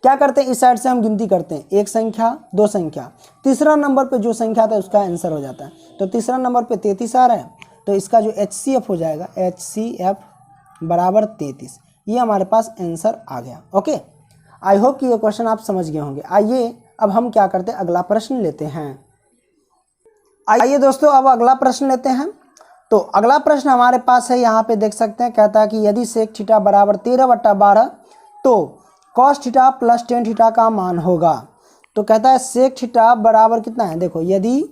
क्या करते हैं, इस साइड से हम गिनती करते हैं, 1 संख्या 2 संख्या, तीसरा नंबर पे जो संख्या था उसका आंसर हो जाता है। तो तीसरा नंबर पे 33 आ रहा है, तो इसका जो HCF हो जाएगा, HCF बराबर 33, ये हमारे पास आंसर आ गया। ओके, आई होप कि ये क्वेश्चन आप समझ गए होंगे। आइए अब हम क्या करते हैं, अगला प्रश्न लेते हैं। आइए दोस्तों अब अगला प्रश्न लेते हैं। तो अगला प्रश्न हमारे पास है, यहाँ पे देख सकते हैं, कहता है कि यदि सेक थीटा बराबर 13/12 तो cos theta plus tan theta का मान होगा। तो कहता है सेक थीटा बराबर कितना है, देखो यदि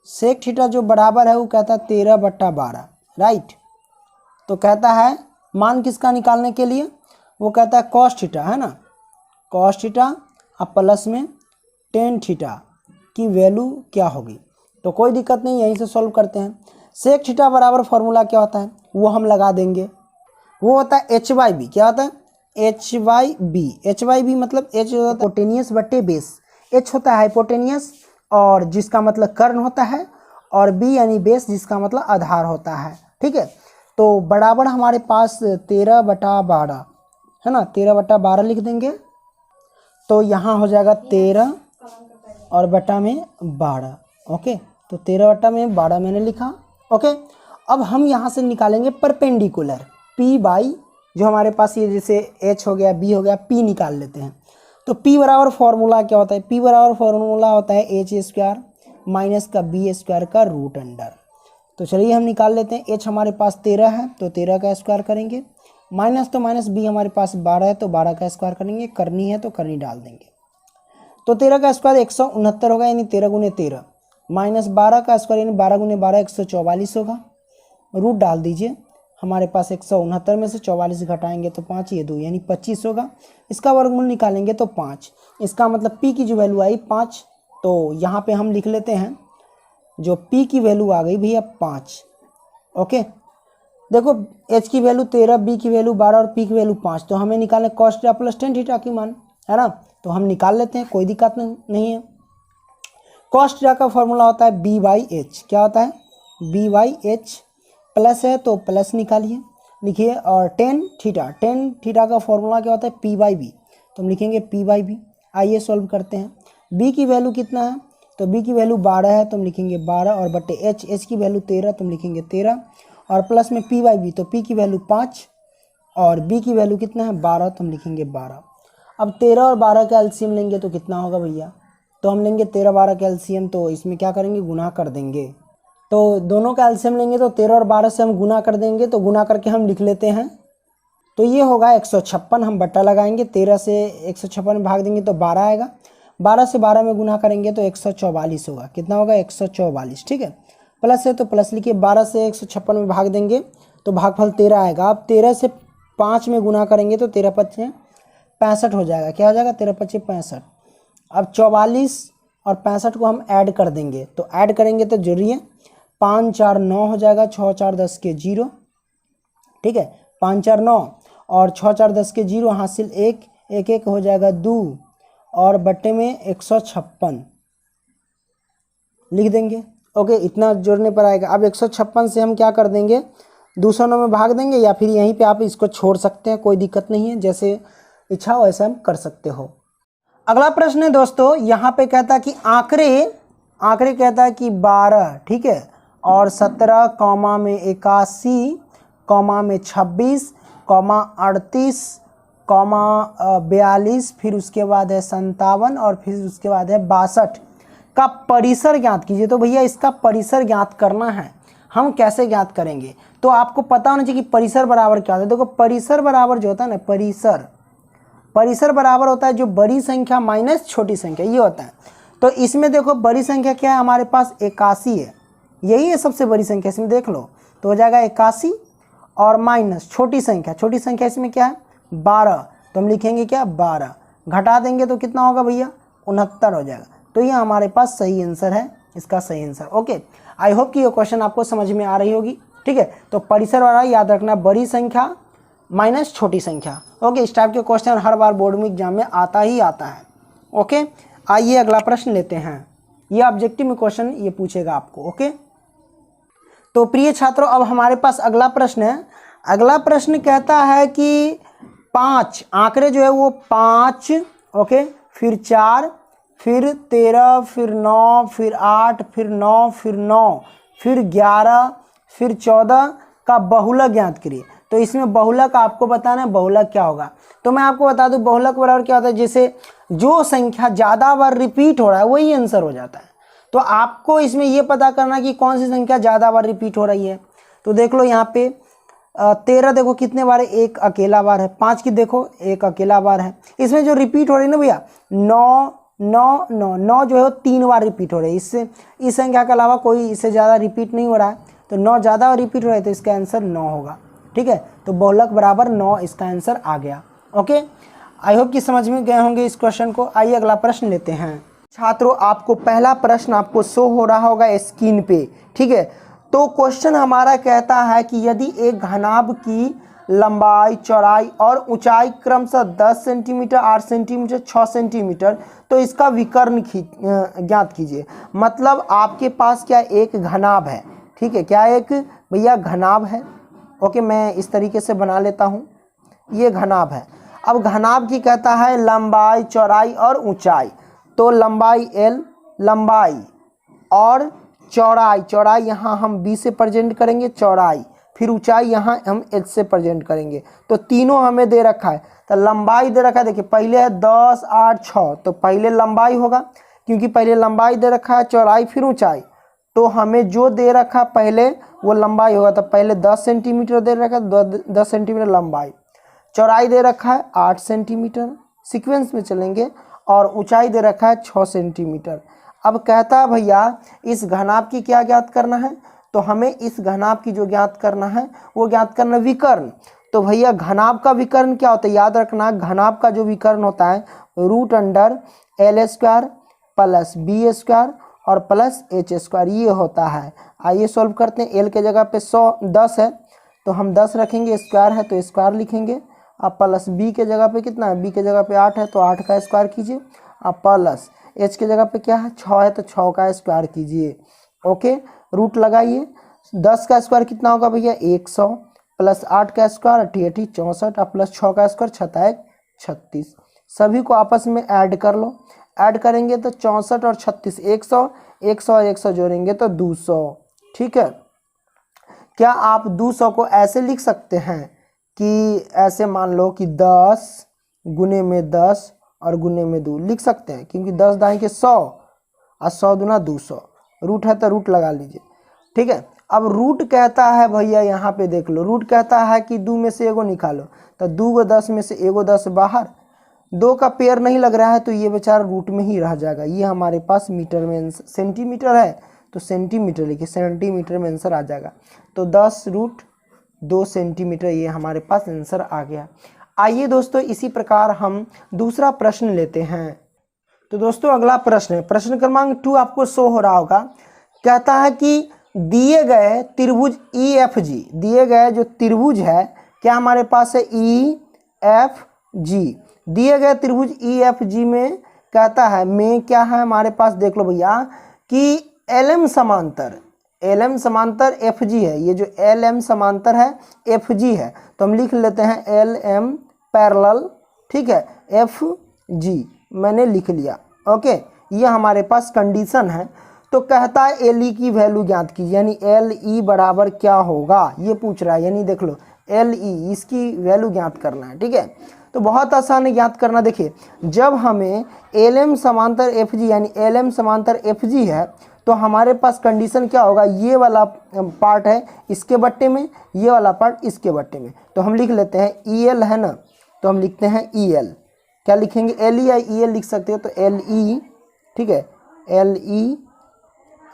सेक थीटा जो बराबर है वो कहता है 13/12, राइट। तो कहता है मान किसका निकालने के लिए, वो कहता है कॉस थीटा, है ना, कॉस थीटा अब प्लस में टेन थीटा की वैल्यू क्या होगी। तो कोई दिक्कत नहीं, यहीं से सॉल्व करते हैं। सेक थीटा बराबर फॉर्मूला क्या होता है वो हम लगा देंगे, वो होता है एच बाई बी। क्या होता है, H by B. H by B मतलब एच होता है हाइपोटेनियस बटे बेस, एच होता है हाइपोटेनियस और जिसका मतलब कर्ण होता है, और बी यानी बेस जिसका मतलब आधार होता है। ठीक है, तो बराबर हमारे पास 13/12 है ना, 13/12 लिख देंगे। तो यहाँ हो जाएगा 13 और बटा में 12। ओके, तो 13/12 मैंने लिखा। ओके, अब हम यहाँ से निकालेंगे परपेंडिकुलर P बाई, जो हमारे पास ये जैसे H हो गया, B हो गया, P निकाल लेते हैं। तो P बराबर फॉर्मूला क्या होता है, P बराबर फॉर्मूला होता है H² माइनस का B² का रूट अंडर। तो चलिए हम निकाल लेते हैं। H हमारे पास 13 है तो 13 का स्क्वायर करेंगे, माइनस तो माइनस, B हमारे पास 12 है तो 12 का स्क्वायर करेंगे, करनी है तो करनी डाल देंगे। तो 13 का स्क्वायर 169 होगा, यानी 13 गुने 13, माइनस 12 का स्क्वायर यानी 12 गुने 12 144 होगा। रूट डाल दीजिए, हमारे पास 169 में से 44 घटाएंगे तो 5, ये 2 यानी 25 होगा। इसका वर्गमूल निकालेंगे तो 5, इसका मतलब P की जो वैल्यू आई 5। तो यहाँ पे हम लिख लेते हैं, जो P की वैल्यू आ गई भैया 5। ओके, देखो H की वैल्यू 13, B की वैल्यू 12 और P की वैल्यू 5। तो हमें निकालना है cos theta plus tan theta की मान, है ना। तो हम निकाल लेते हैं, कोई दिक्कत नहीं है। cos थीटा का फॉर्मूला होता है B बाई एच। क्या होता है, B बाई एच। प्लस है तो प्लस निकालिए, लिखिए। और टेन थीटा का फॉर्मूला क्या होता है, P बाई बी। तो हम लिखेंगे P बाई बी। आइए सॉल्व करते हैं। B की वैल्यू कितना है, तो B की वैल्यू 12 है तो हम लिखेंगे 12, और बटे H की वैल्यू 13 तो हम लिखेंगे 13, और प्लस में P बाई बी, तो P की वैल्यू 5 और B की वैल्यू कितना है 12 तो हम लिखेंगे 12। अब 13 और 12 का एलसीएम लेंगे तो कितना होगा भैया, तो हम लेंगे 13-12 का एलसीएम, तो इसमें क्या करेंगे, गुना कर देंगे। तो दोनों का एलसीएम लेंगे तो 13 और 12 से हम गुना कर देंगे, तो गुना करके हम लिख लेते हैं। तो ये होगा 156, हम बट्टा लगाएंगे, 13 से 156 में भाग देंगे तो 12 आएगा, 12 से 12 में गुना करेंगे तो 144 होगा। कितना होगा, 144। ठीक है, प्लस है तो प्लस लिखिए, 12 से 156 में भाग देंगे तो भागफल 13 आएगा। अब 13 से 5 में गुना करेंगे तो 13 पच्चे 65 हो जाएगा। क्या हो जाएगा, 13 पच्चे 65। अब 44 और 65 को हम ऐड कर देंगे, तो ऐड करेंगे तो जरूरी है, 5 4 9 हो जाएगा, 6 4 10 के 0। ठीक है, 5 4 9 और 6 4 10 के 0, हासिल 1 1 1 हो जाएगा 2, और बट्टे में 156 लिख देंगे। ओके, इतना जोड़ने पर आएगा। अब 156 से हम क्या कर देंगे, 209 में भाग देंगे, या फिर यहीं पे आप इसको छोड़ सकते हैं, कोई दिक्कत नहीं है, जैसे इच्छा हो वैसे हम कर सकते हो। अगला प्रश्न है दोस्तों, यहाँ पे कहता है कि आंकड़े कहता है कि 12, ठीक है, और 17, कॉमा में 81, कॉमा में 26, कॉमा 38, कॉमा 42, फिर उसके बाद है 57 और फिर उसके बाद है 62 का परिसर ज्ञात कीजिए। तो भैया इसका परिसर ज्ञात करना है, हम कैसे ज्ञात करेंगे, तो आपको पता होना चाहिए कि परिसर बराबर क्या होता है। देखो परिसर बराबर जो होता है ना, परिसर बराबर होता है जो बड़ी संख्या माइनस छोटी संख्या, ये होता है। तो इसमें देखो बड़ी संख्या क्या है, हमारे पास 81 है, यही है सबसे बड़ी संख्या, इसमें देख लो। तो हो जाएगा 81 और माइनस छोटी संख्या इसमें क्या है 12, तो हम लिखेंगे क्या 12, घटा देंगे तो कितना होगा भैया 69 हो जाएगा। तो ये हमारे पास सही आंसर है, इसका सही आंसर। ओके, आई होप कि ये क्वेश्चन आपको समझ में आ रही होगी। ठीक है, तो परिसर वाला याद रखना, बड़ी संख्या माइनस छोटी संख्या। ओके, इस टाइप के क्वेश्चन हर बार बोर्ड में एग्जाम में आता ही आता है। ओके, आइए अगला प्रश्न लेते हैं। ये ऑब्जेक्टिव में क्वेश्चन ये पूछेगा आपको। ओके, तो प्रिय छात्रों अब हमारे पास अगला प्रश्न है। अगला प्रश्न कहता है कि 5 आंकड़े जो है वो 5, ओके, फिर 4, फिर 13, फिर 9, फिर 8, फिर 9, फिर 9, फिर 11, फिर 14 का बहुलक ज्ञात करिए। तो इसमें बहुलक आपको बताना है, बहुलक क्या होगा। तो मैं आपको बता दूं बहुलक बराबर क्या होता है, जैसे जो संख्या ज़्यादा बार रिपीट हो रहा है वही आंसर हो जाता है। तो आपको इसमें ये पता करना कि कौन सी संख्या ज़्यादा बार रिपीट हो रही है। तो देख लो यहाँ पे 13 देखो कितने बार है, एक अकेला बार है। 5 की देखो एक अकेला बार है। इसमें जो रिपीट हो रही है ना भैया 9 9 9 9 जो है वो 3 बार रिपीट हो रही है। इससे इस संख्या के अलावा कोई इससे ज़्यादा रिपीट नहीं हो रहा है। तो 9 ज़्यादा रिपीट हो रहा है तो इसका आंसर 9 होगा। ठीक है। तो बहुलक बराबर 9 इसका आंसर आ गया। ओके, आई होप कि समझ में गए होंगे इस क्वेश्चन को। आइए अगला प्रश्न लेते हैं। छात्रों, आपको पहला प्रश्न आपको शो हो रहा होगा स्क्रीन पे, ठीक है। तो क्वेश्चन हमारा कहता है कि यदि एक घनाभ की लंबाई, चौड़ाई और ऊंचाई क्रमशः 10 सेंटीमीटर, 8 सेंटीमीटर, 6 सेंटीमीटर, तो इसका विकर्ण ज्ञात कीजिए। मतलब आपके पास क्या एक घनाभ है, ठीक है। क्या एक भैया घनाभ है। ओके, मैं इस तरीके से बना लेता हूँ, ये घनाभ है। अब घनाभ की कहता है लंबाई, चौड़ाई और ऊंचाई। तो लंबाई L, लंबाई और चौड़ाई, चौड़ाई यहाँ हम B से प्रेजेंट करेंगे चौड़ाई, फिर ऊंचाई यहाँ हम H से प्रेजेंट करेंगे। तो तीनों हमें दे रखा है। तो लंबाई दे रखा है, देखिए पहले है 10, 8, 6, तो पहले लंबाई होगा क्योंकि पहले लंबाई दे रखा है, चौड़ाई फिर ऊंचाई। तो हमें जो दे रखा पहले वो लंबाई होगा। तो पहले 10 सेंटीमीटर दे रखा है, 10 सेंटीमीटर लंबाई। चौड़ाई दे रखा है 8 सेंटीमीटर, सीक्वेंस में चलेंगे, और ऊंचाई दे रखा है 6 सेंटीमीटर। अब कहता है भैया इस घनाभ की क्या ज्ञात करना है। तो हमें इस घनाभ की जो ज्ञात करना है वो ज्ञात करना विकर्ण। तो भैया घनाभ का विकर्ण क्या होता है, याद रखना, घनाभ का जो विकर्ण होता है √L² प्लस B² और प्लस H², ये होता है। आइए सॉल्व करते हैं। L के जगह पे 10 है तो हम 10 रखेंगे, स्क्वायर है तो स्क्वायर लिखेंगे। अब प्लस B के जगह पे कितना है, B के जगह पे 8 है तो 8 का स्क्वायर कीजिए। अब प्लस H के जगह पे क्या है 6 है तो 6 का स्क्वायर कीजिए। ओके, रूट लगाइए। 10 का स्क्वायर कितना होगा भैया 100, प्लस 8 का स्क्वायर 88 64, और प्लस 6 का स्क्वायर 27 36। सभी को आपस में ऐड कर लो। ऐड करेंगे तो 64 और 36 100, 100 और 100 जोड़ेंगे तो 200। ठीक है, क्या आप 200 को ऐसे लिख सकते हैं कि ऐसे मान लो कि 10 गुने में 10 और गुने में 2 लिख सकते हैं, क्योंकि 10 दाएं के 100 और 100 दूना 200। रूट है तो रूट लगा लीजिए। ठीक है, अब रूट कहता है भैया यहाँ पे देख लो, रूट कहता है कि 2 में से एगो निकालो। तो 2 को 10 में से एगो 10 बाहर, 2 का पेयर नहीं लग रहा है तो ये बेचारा रूट में ही रह जाएगा। ये हमारे पास मीटर में सेंटीमीटर है तो सेंटीमीटर लिखिए, सेंटीमीटर में आंसर आ जाएगा। तो 10√2 सेंटीमीटर ये हमारे पास आंसर आ गया। आइए दोस्तों इसी प्रकार हम दूसरा प्रश्न लेते हैं। तो दोस्तों अगला प्रश्न है, प्रश्न क्रमांक 2 आपको शो हो रहा होगा। कहता है कि दिए गए त्रिभुज EFG, दिए गए जो त्रिभुज है क्या हमारे पास है EFG, दिए गए त्रिभुज EFG में कहता है में क्या है हमारे पास, देख लो भैया कि LM समांतर, LM समांतर FG है। ये जो LM समांतर है FG है, तो हम लिख लेते हैं LM पैरेलल, ठीक है, FG मैंने लिख लिया। ओके, ये हमारे पास कंडीशन है। तो कहता है LE की वैल्यू ज्ञात कीजिए, यानी LE बराबर क्या होगा ये पूछ रहा है। यानी देख लो LE इसकी वैल्यू ज्ञात करना है। ठीक है, तो बहुत आसान है ज्ञात करना। देखिए जब हमें LM समांतर FG यानी LM समांतर FG है तो हमारे पास कंडीशन क्या होगा, ये वाला पार्ट है इसके बट्टे में, ये वाला पार्ट इसके बट्टे में। तो हम लिख लेते हैं EL है ना, तो हम लिखते हैं EL। क्या लिखेंगे LE या EL लिख सकते हो, तो LE, ठीक है,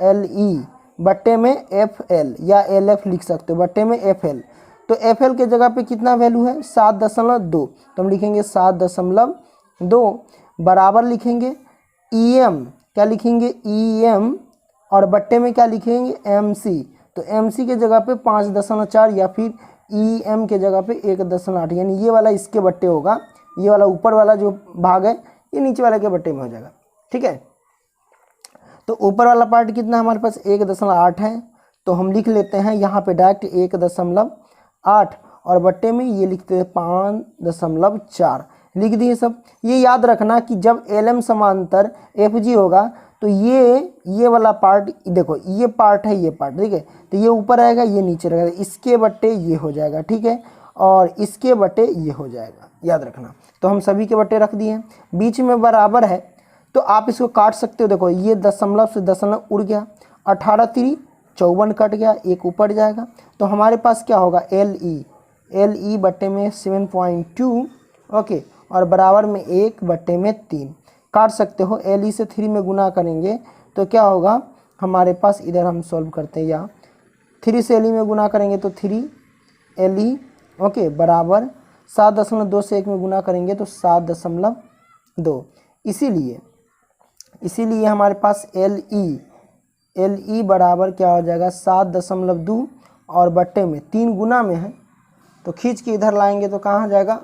LE बट्टे में FL या LF लिख सकते हो, बट्टे में FL। तो FL के जगह पे कितना वैल्यू है 7.2, तो हम लिखेंगे 7.2 बराबर लिखेंगे EM, क्या लिखेंगे EM, और बट्टे में क्या लिखेंगे MC। तो MC के जगह पे 5.4 या फिर EM के जगह पे 1.8, यानी ये वाला इसके बट्टे होगा, ये वाला ऊपर वाला जो भाग है ये नीचे वाले के बट्टे में हो जाएगा। ठीक है, तो ऊपर वाला पार्ट कितना हमारे पास 1.8 है, तो हम लिख लेते हैं यहाँ पे डायरेक्ट 1.8 और बट्टे में ये लिखते हैं 5.4 लिख दिए सब। ये याद रखना कि जब LM समांतर FG होगा तो ये वाला पार्ट, देखो ये पार्ट है, ये पार्ट, ठीक है, तो ये ऊपर आएगा ये नीचे रहेगा, इसके बट्टे ये हो जाएगा। ठीक है, और इसके बट्टे ये हो जाएगा, याद रखना। तो हम सभी के बट्टे रख दिए, बीच में बराबर है तो आप इसको काट सकते हो। देखो ये दशमलव से दशमलव उड़ गया, 18 3 54 कट गया, एक ऊपर जाएगा। तो हमारे पास क्या होगा LE बट्टे में 7.2, ओके, और बराबर में 1 बट्टे में 3 काट सकते हो। LE से 3 में गुना करेंगे तो क्या होगा हमारे पास, इधर हम सॉल्व करते हैं, या 3 से LE में गुना करेंगे तो 3 LE ओके, बराबर 7.2 से 1 में गुना करेंगे तो 7.2। इसीलिए हमारे पास एल ई बराबर क्या हो जाएगा 7.2 और बट्टे में 3 गुना में है तो खींच के इधर लाएंगे तो कहाँ जाएगा,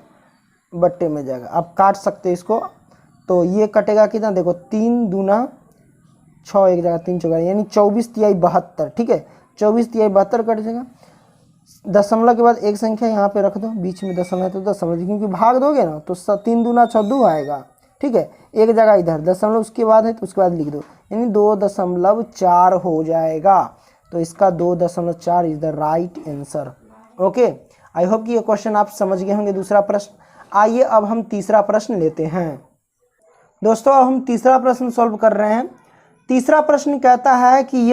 बट्टे में जाएगा। आप काट सकते हैं इसको, तो ये कटेगा कितना, देखो 3 दूना 6, एक जगह 3 चौका, यानी 24×72। ठीक है, 24×72 कट जाएगा। दशमलव के बाद एक संख्या यहाँ पे रख दो, बीच में दशमलव तो दशमलव, क्योंकि भाग दोगे ना तो 3 दूना 6 2 आएगा। ठीक है, एक जगह इधर दशमलव उसके बाद है तो उसके बाद लिख दो, यानी 2.4 हो जाएगा। तो इसका 2.4 is the right answer. Okay, I hope कि ये क्वेश्चन आप समझ गए होंगे। दूसरा प्रश्न, आइए अब हम तीसरा प्रश्न लेते हैं। दोस्तों अब हम तीसरा प्रश्न सॉल्व कर रहे हैं। तीसरा प्रश्न कहता है कि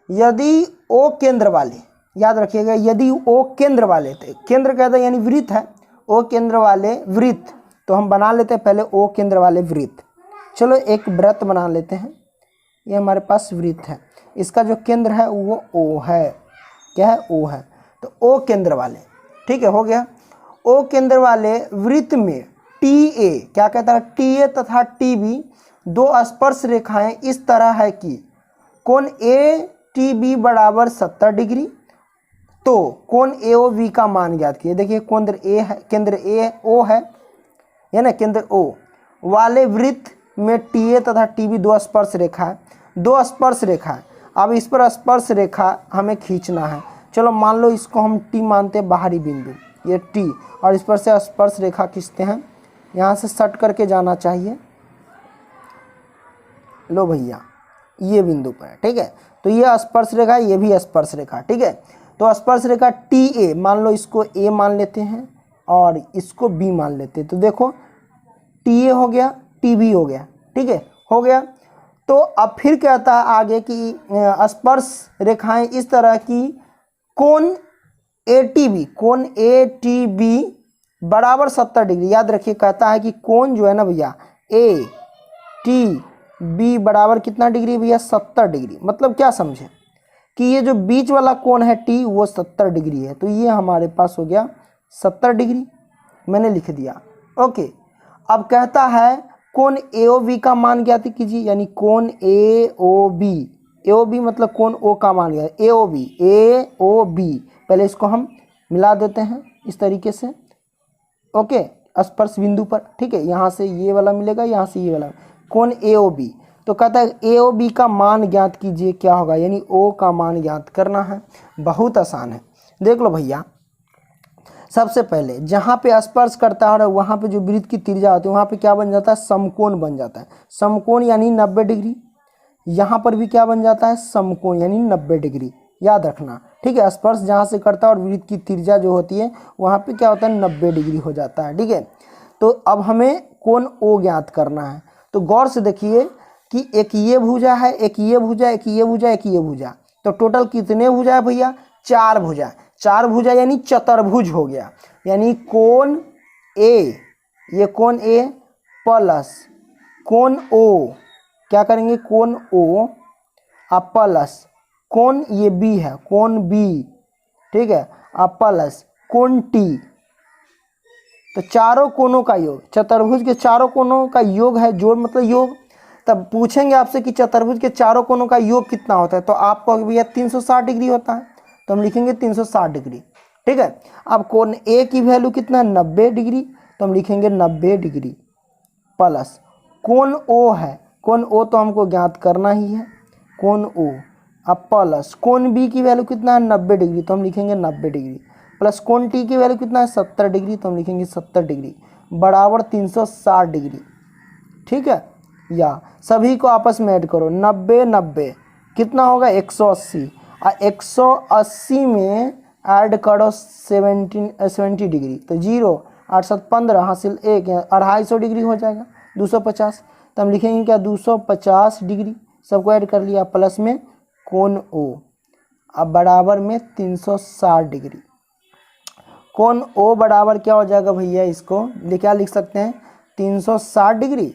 यदि ओ केंद्र वाले, याद रखिएगा, यदि ओ केंद्र वाले थे, केंद्र कहता है यानी वृत्त है, ओ केंद्र वाले वृत्त, तो हम बना लेते हैं पहले ओ केंद्र वाले वृत्त। चलो एक वृत्त बना लेते हैं, ये हमारे पास वृत्त है, इसका जो केंद्र है वो ओ है। क्या है, ओ है। तो ओ केंद्र वाले, ठीक है, हो गया। ओ केंद्र वाले वृत्त में टी ए, क्या कहता है, टी ए तथा टी बी 2 स्पर्श रेखाएं इस तरह है कि कोण ए टी बी बराबर 70 डिग्री। तो कोण ए ओ बी का मान ज्ञात कीजिए। देखिए केंद्र ए है, केंद्र ए ओ है ना, केंद्र ओ वाले वृत्त में टी ए तथा टी बी 2 स्पर्श रेखा है, 2 स्पर्श रेखा है। अब इस पर स्पर्श रेखा हमें खींचना है। चलो मान लो इसको हम टी मानते हैं, बाहरी बिंदु, ये टी, और इस पर से स्पर्श रेखा खींचते हैं, यहाँ से सट करके जाना चाहिए। लो भैया, ये बिंदु पर है। ठीक है, तो ये स्पर्श रेखा, ये भी स्पर्श रेखा। ठीक है, तो स्पर्श रेखा टी ए, मान लो इसको ए मान लेते हैं और इसको बी मान लेते हैं। तो देखो टी ए हो गया, टी बी हो गया। ठीक है, हो गया। तो अब फिर कहता है आगे कि स्पर्श रेखाएं इस तरह की कोण ए टी बी बराबर 70 डिग्री। याद रखिए, कहता है कि कोण जो है ना भैया, ए टी बी बराबर कितना डिग्री भैया, 70 डिग्री। मतलब क्या समझे कि ये जो बीच वाला कोण है टी, वो 70 डिग्री है। तो ये हमारे पास हो गया 70 डिग्री, मैंने लिख दिया। ओके, अब कहता है कोण ए ओ बी का मान ज्ञात कीजिए, यानी कोण ए ओ बी मतलब कोण ओ का मान ज्ञात, ए ओ बी। पहले इसको हम मिला देते हैं इस तरीके से। ओके, स्पर्श बिंदु पर। ठीक है, यहाँ से ये वाला मिलेगा, यहाँ से ये वाला, कोण ए ओ बी। तो कहता है ए ओ बी का मान ज्ञात कीजिए, क्या होगा, यानी ओ का मान ज्ञात करना है। बहुत आसान है, देख लो भैया। सबसे पहले जहाँ पे स्पर्श करता है और वहाँ पे जो वृत्त की त्रिज्या होती है, वहाँ पे क्या बन जाता है, समकोण बन जाता है। समकोण यानी 90 डिग्री। यहाँ पर भी क्या बन जाता है, समकोण यानी 90 डिग्री। याद रखना, ठीक है। स्पर्श जहाँ से करता है और वृत्त की त्रिज्या जो होती है वहाँ पे क्या होता है, 90 डिग्री हो जाता है। ठीक है, तो अब हमें कोण ओ ज्ञात करना है। तो गौर से देखिए कि एक ये भुजा है, एक ये भुजा, एक ये भुजा, एक ये भुजा, तो टोटल कितने भुजा है भैया, 4 भुजा। 4 भुजा यानी चतुर्भुज हो गया। यानी कोण ए, ये कोण ए प्लस कोण ओ, क्या करेंगे, कोण ओ अब प्लस कोण ये बी है, कोण बी, ठीक है, अब प्लस कोण टी। तो चारों कोणों का योग, चतुर्भुज के चारों कोणों का योग है, जोड़ मतलब योग। तब पूछेंगे आपसे कि चतुर्भुज के चारों कोणों का योग कितना होता है, तो आपको भैया 360 डिग्री होता है, तो हम लिखेंगे 360 डिग्री। ठीक है, अब कोण ए की वैल्यू कितना है, 90 डिग्री, तो हम लिखेंगे 90 डिग्री प्लस कोण ओ है, कोण ओ तो हमको ज्ञात करना ही है, कोण ओ, अब प्लस कोण बी की वैल्यू कितना है, 90 डिग्री, तो हम लिखेंगे 90 डिग्री प्लस कोण टी की वैल्यू कितना है, 70 डिग्री, तो हम लिखेंगे 70 डिग्री बराबर 360 डिग्री। ठीक है, या सभी को आपस में ऐड करो, 90 90 कितना होगा, 180, और 180 में ऐड करो 70 डिग्री, तो 0 8 7 15 हासिल 1, 250 डिग्री हो जाएगा, 250। तो हम लिखेंगे क्या, 250 डिग्री, सबको ऐड कर लिया, प्लस में कोण ओ, अब बराबर में 360 डिग्री। कोण ओ बराबर क्या हो जाएगा भैया, इसको क्या लिख सकते हैं, 360 डिग्री।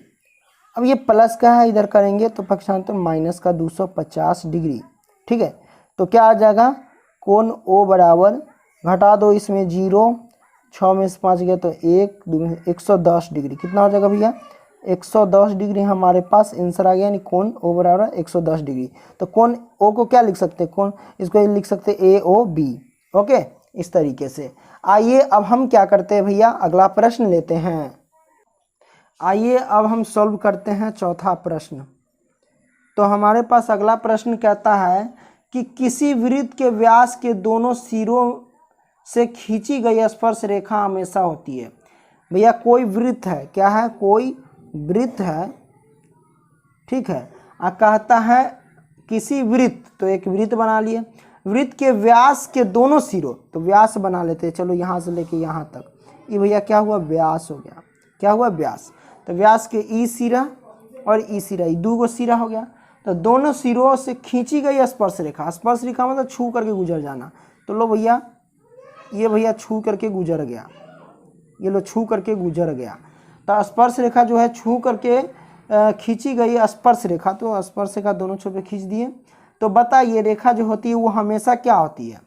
अब ये प्लस का है, इधर करेंगे तो पक्षांतर माइनस का 250 डिग्री। ठीक है, तो क्या आ जाएगा, कोण ओ बराबर घटा दो इसमें 0, 6 में से 5 गया तो 1, 2 में 110 डिग्री। कितना हो जाएगा भैया? 110 डिग्री हमारे पास आंसर आ गया, यानी कोण ओ बराबर 110 डिग्री। तो कोण ओ को क्या लिख सकते हैं? कोण इसको लिख सकते हैं AOB। ओके, इस तरीके से। आइए अब हम क्या करते हैं भैया, अगला प्रश्न लेते हैं। आइए अब हम सॉल्व करते हैं चौथा प्रश्न। तो हमारे पास अगला प्रश्न कहता है कि किसी वृत्त के व्यास के दोनों सिरों से खींची गई स्पर्श रेखा हमेशा होती है। भैया कोई वृत्त है, क्या है? कोई वृत्त है, ठीक है। कहता है किसी वृत्त, तो एक वृत्त बना लिए, वृत्त के व्यास के दोनों सिरों, तो व्यास बना लेते हैं। चलो यहाँ से लेके यहाँ तक, ये भैया क्या हुआ? व्यास हो गया। क्या हुआ? व्यास। तो व्यास के ई सिरा और ई सिरा, ये 2 सिरा हो गया। तो दोनों सिरों से खींची गई स्पर्श रेखा, स्पर्श रेखा मतलब छू करके गुजर जाना। तो लो भैया, ये भैया छू करके गुजर गया, ये लो छू करके गुजर गया। तो स्पर्श रेखा जो है छू करके खींची गई स्पर्श रेखा, तो स्पर्श रेखा दोनों छोर पे खींच दिए। तो बताइए रेखा जो होती है वो हमेशा क्या होती है?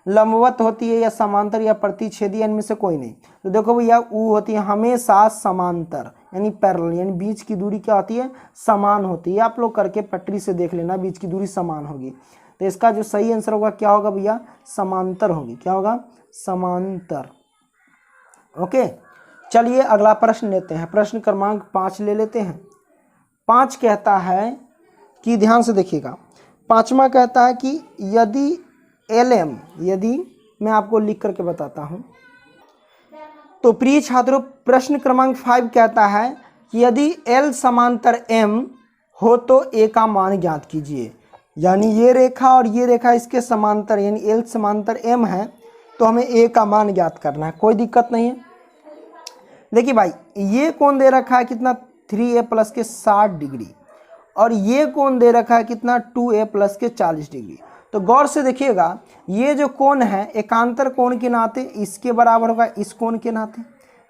लंबवत होती है या समांतर या प्रतिच्छेदी, इनमें से कोई नहीं। तो देखो भैया वो होती है हमेशा समांतर, यानी पैरेलल, यानी बीच की दूरी क्या होती है? समान होती है। आप लोग करके पटरी से देख लेना, बीच की दूरी समान होगी। तो इसका जो सही आंसर होगा क्या होगा भैया? समांतर होगी। क्या होगा? समांतर। ओके, चलिए अगला प्रश्न लेते हैं। प्रश्न क्रमांक 5 ले लेते हैं। 5 कहता है कि, ध्यान से देखिएगा, 5वां कहता है कि यदि LM, यदि मैं आपको लिख करके बताता हूं, तो प्रिय छात्रों प्रश्न क्रमांक 5 कहता है कि यदि L समांतर M हो तो A का मान ज्ञात कीजिए। यानी ये रेखा और ये रेखा इसके समांतर, यानी L समांतर M है, तो हमें A का मान ज्ञात करना है। कोई दिक्कत नहीं है। देखिए भाई, ये कोण दे रखा है कितना? 3A प्लस के 60 डिग्री, और ये कोण दे रखा है कितना? 2A प्लस के 40 डिग्री। तो गौर से देखिएगा, ये जो कोण है एकांतर कोण के नाते इसके बराबर होगा, इस कोण के नाते।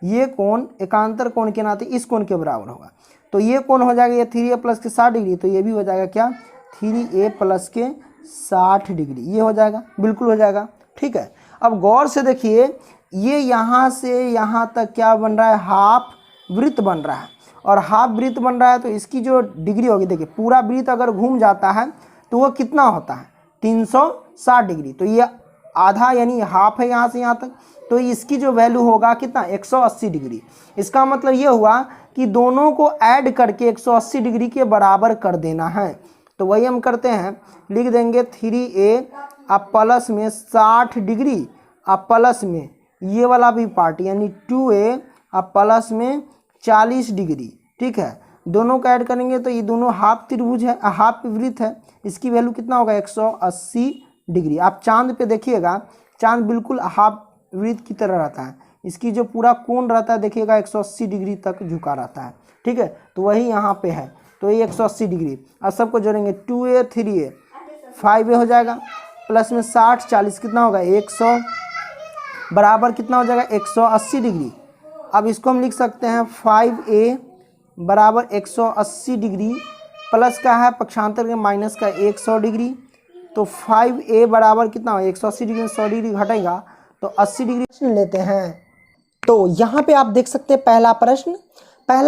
ये कोण एकांतर कोण के नाते इस कोण के बराबर होगा। तो ये कोण हो जाएगा ये 3A प्लस के 60 डिग्री, तो ये भी हो जाएगा क्या? 3A प्लस के 60 डिग्री। ये हो जाएगा, बिल्कुल हो जाएगा, ठीक है। अब गौर से देखिए, ये यहाँ से यहाँ तक क्या बन रहा है? हाफ वृत्त बन रहा है, और हाफ वृत्त बन रहा है तो इसकी जो डिग्री होगी, देखिए पूरा वृत्त अगर घूम जाता है तो वो कितना होता है? 360 डिग्री। तो ये आधा यानी हाफ है यहाँ से यहाँ तक, तो इसकी जो वैल्यू होगा कितना? 180 डिग्री। इसका मतलब ये हुआ कि दोनों को ऐड करके 180 डिग्री के बराबर कर देना है। तो वही हम करते हैं, लिख देंगे 3A अब प्लस में 60 डिग्री, अब प्लस में ये वाला भी पार्ट यानी 2A अब प्लस में 40 डिग्री, ठीक है। दोनों का ऐड करेंगे तो ये दोनों हाफ त्रिभुज है, हाफ वृत्त है, इसकी वैल्यू कितना होगा? 180 डिग्री। आप चांद पे देखिएगा, चांद बिल्कुल हाफ वृत्त की तरह रहता है, इसकी जो पूरा कोण रहता है देखिएगा 180 डिग्री तक झुका रहता है, ठीक है। तो वही यहाँ पे है, तो ये 180 डिग्री। अब सबको जोड़ेंगे 2A 3A 5A हो जाएगा, प्लस में 60 40 कितना होगा? 100 बराबर कितना हो जाएगा? 180 डिग्री। अब इसको हम लिख सकते हैं 5A बराबर 180 डिग्री, प्लस का है पक्षांतर के माइनस का 100 डिग्री, तो 5A बराबर कितना हो? 180 डिग्री में 100 डिग्री घटेगा तो 80 डिग्री लेते हैं। तो यहाँ पे आप देख सकते हैं पहला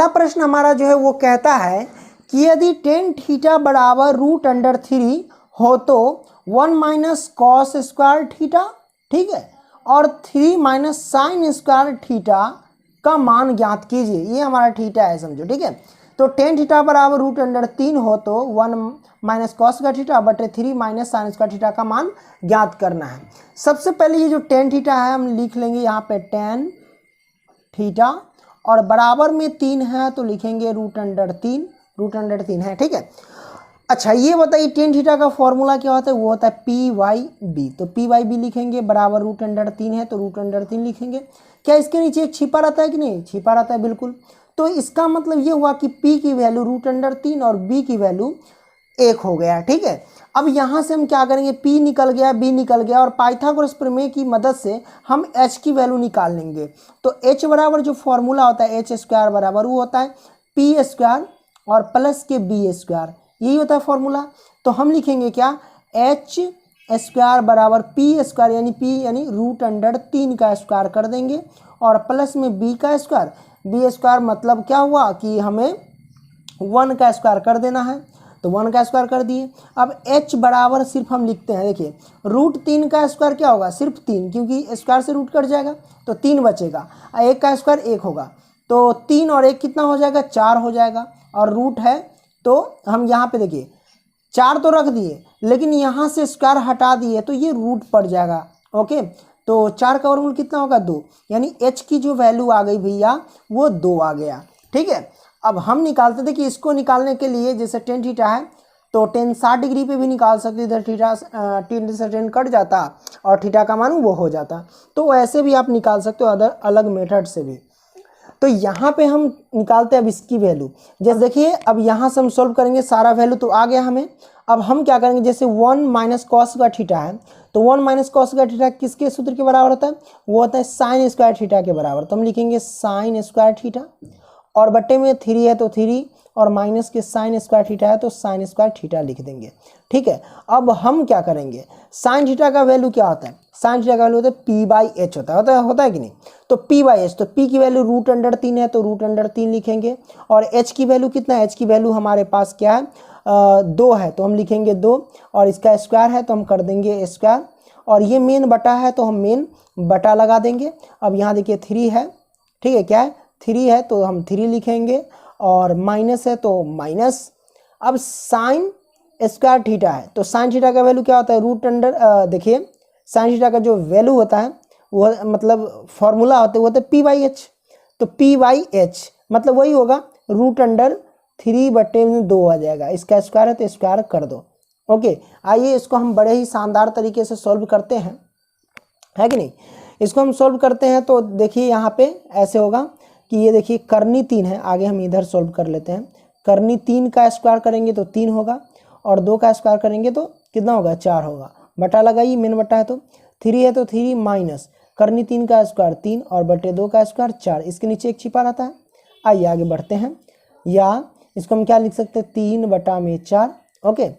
प्रश्न हमारा जो है वो कहता है कि यदि tan थीटा बराबर √3 हो तो 1 माइनस कॉस स्क्वायर थीटा, ठीक है, और 3 माइनस साइन स्क्वायर थीटा का मान ज्ञात कीजिए। ये हमारा थीटा है, समझो, ठीक है। तो tan थीटा बराबर √3 हो तो 1 माइनस कॉस का थीटा बटे 3 माइनस साइन स्क्वायर थीटा का मान ज्ञात करना है। सबसे पहले ये जो tan थीटा है हम लिख लेंगे यहाँ पे tan थीटा, और बराबर में 3 है तो लिखेंगे √3 है, ठीक है। अच्छा ये बताइए tan थीटा का फॉर्मूला क्या होता है? वो होता है P/B। तो P/B लिखेंगे, बराबर √3 है तो √3 लिखेंगे। क्या इसके नीचे एक छिपा रहता है कि नहीं? छिपा रहता है, बिल्कुल। तो इसका मतलब ये हुआ कि P की वैल्यू √3 और B की वैल्यू 1 हो गया, ठीक है। अब यहाँ से हम क्या करेंगे? P निकल गया, B निकल गया, और पाइथागोरस प्रमेय की मदद से हम H की वैल्यू निकाल लेंगे। तो H बराबर जो फॉर्मूला होता है H² बराबर वो होता है P² और प्लस के B², यही होता है फॉर्मूला। तो हम लिखेंगे क्या? H स्क्वायर बराबर पी स्क्वायर यानी पी यानी रूट अंडर 3 का स्क्वायर कर देंगे और प्लस में बी का स्क्वायर। बी स्क्वायर मतलब क्या हुआ कि हमें 1 का स्क्वायर कर देना है, तो 1 का स्क्वायर कर दिए। अब h बराबर सिर्फ हम लिखते हैं, देखिए रूट 3 का स्क्वायर क्या होगा, सिर्फ 3, क्योंकि स्क्वायर से रूट कट जाएगा तो 3 बचेगा। 1 का स्क्वायर 1 होगा, तो 3 और 1 कितना हो जाएगा, 4 हो जाएगा। और रूट है तो हम यहाँ पे देखिए 4 तो रख दिए, लेकिन यहाँ से स्क्वायर हटा दिए तो ये रूट पड़ जाएगा। ओके, तो 4 का वर्गमूल कितना होगा, 2, यानी h की जो वैल्यू आ गई भैया वो 2 आ गया। ठीक है, अब हम निकालते थे कि इसको निकालने के लिए जैसे टेन थीटा है तो टेन 60 डिग्री पे भी निकाल सकते, इधर थीटा 3 से 10 कट जाता और थीटा का मान वो हो जाता, तो ऐसे भी आप निकाल सकते हो अदर अलग मेथड से भी। तो यहाँ पे हम निकालते हैं अब इसकी वैल्यू। जैसे देखिए अब यहाँ से हम सोल्व करेंगे, सारा वैल्यू तो आ गया हमें। अब हम क्या करेंगे, जैसे 1 माइनस कॉस का थीटा है तो 1 माइनस कॉस का थीटा किसके सूत्र के बराबर होता है, वो होता है साइन स्क्वायर थीटा के बराबर। तो हम लिखेंगे साइन स्क्वायर थीटा और बट्टे में 3 है तो 3 और माइनस के साइन स्क्वायर थीटा है तो साइन स्क्वायर थीटा लिख देंगे। ठीक है, अब हम क्या करेंगे, साइन थीटा का वैल्यू क्या होता है, साइन थीटा का वैल्यू होता है पी बाई एच होता है कि नहीं। तो पी बाई एच, तो पी की वैल्यू रूट अंडर 3 है तो रूट अंडर 3 लिखेंगे। और एच की वैल्यू कितना है, एच की वैल्यू हमारे पास क्या है, 2 है तो हम लिखेंगे 2, और इसका स्क्वायर है तो हम कर देंगे स्क्वायर, और ये मेन बटा है तो हम मेन बटा लगा देंगे। अब यहाँ देखिए 3 है, ठीक है, क्या है 3 है तो हम 3 लिखेंगे, और माइनस है तो माइनस। अब साइन स्क्वायर थीटा है तो साइन थीटा का वैल्यू क्या होता है, रूट अंडर, देखिए साइन थीटा का जो वैल्यू होता है वो मतलब फॉर्मूला होता है वो होता है पी बाई एच। तो पी बाई एच मतलब वही होगा रूट अंडर 3/2 आ जाएगा, इसका स्क्वायर है तो स्क्वायर कर दो। ओके, आइए इसको हम बड़े ही शानदार तरीके से सॉल्व करते हैं, है कि नहीं। इसको हम सॉल्व करते हैं तो देखिए यहाँ पे ऐसे होगा कि ये देखिए करनी 3 है, आगे हम इधर सॉल्व कर लेते हैं। करनी 3 का स्क्वायर करेंगे तो 3 होगा, और 2 का स्क्वायर करेंगे तो कितना होगा, 4 होगा। बटा लगाइए, मेन बटा है तो 3 है तो 3 माइनस करनी 3 का स्क्वायर 3 और बटे 2 का स्क्वायर 4, इसके नीचे एक छिपा रहता है। आइए आगे बढ़ते हैं, या इसको हम क्या लिख सकते हैं, 3/4। ओके,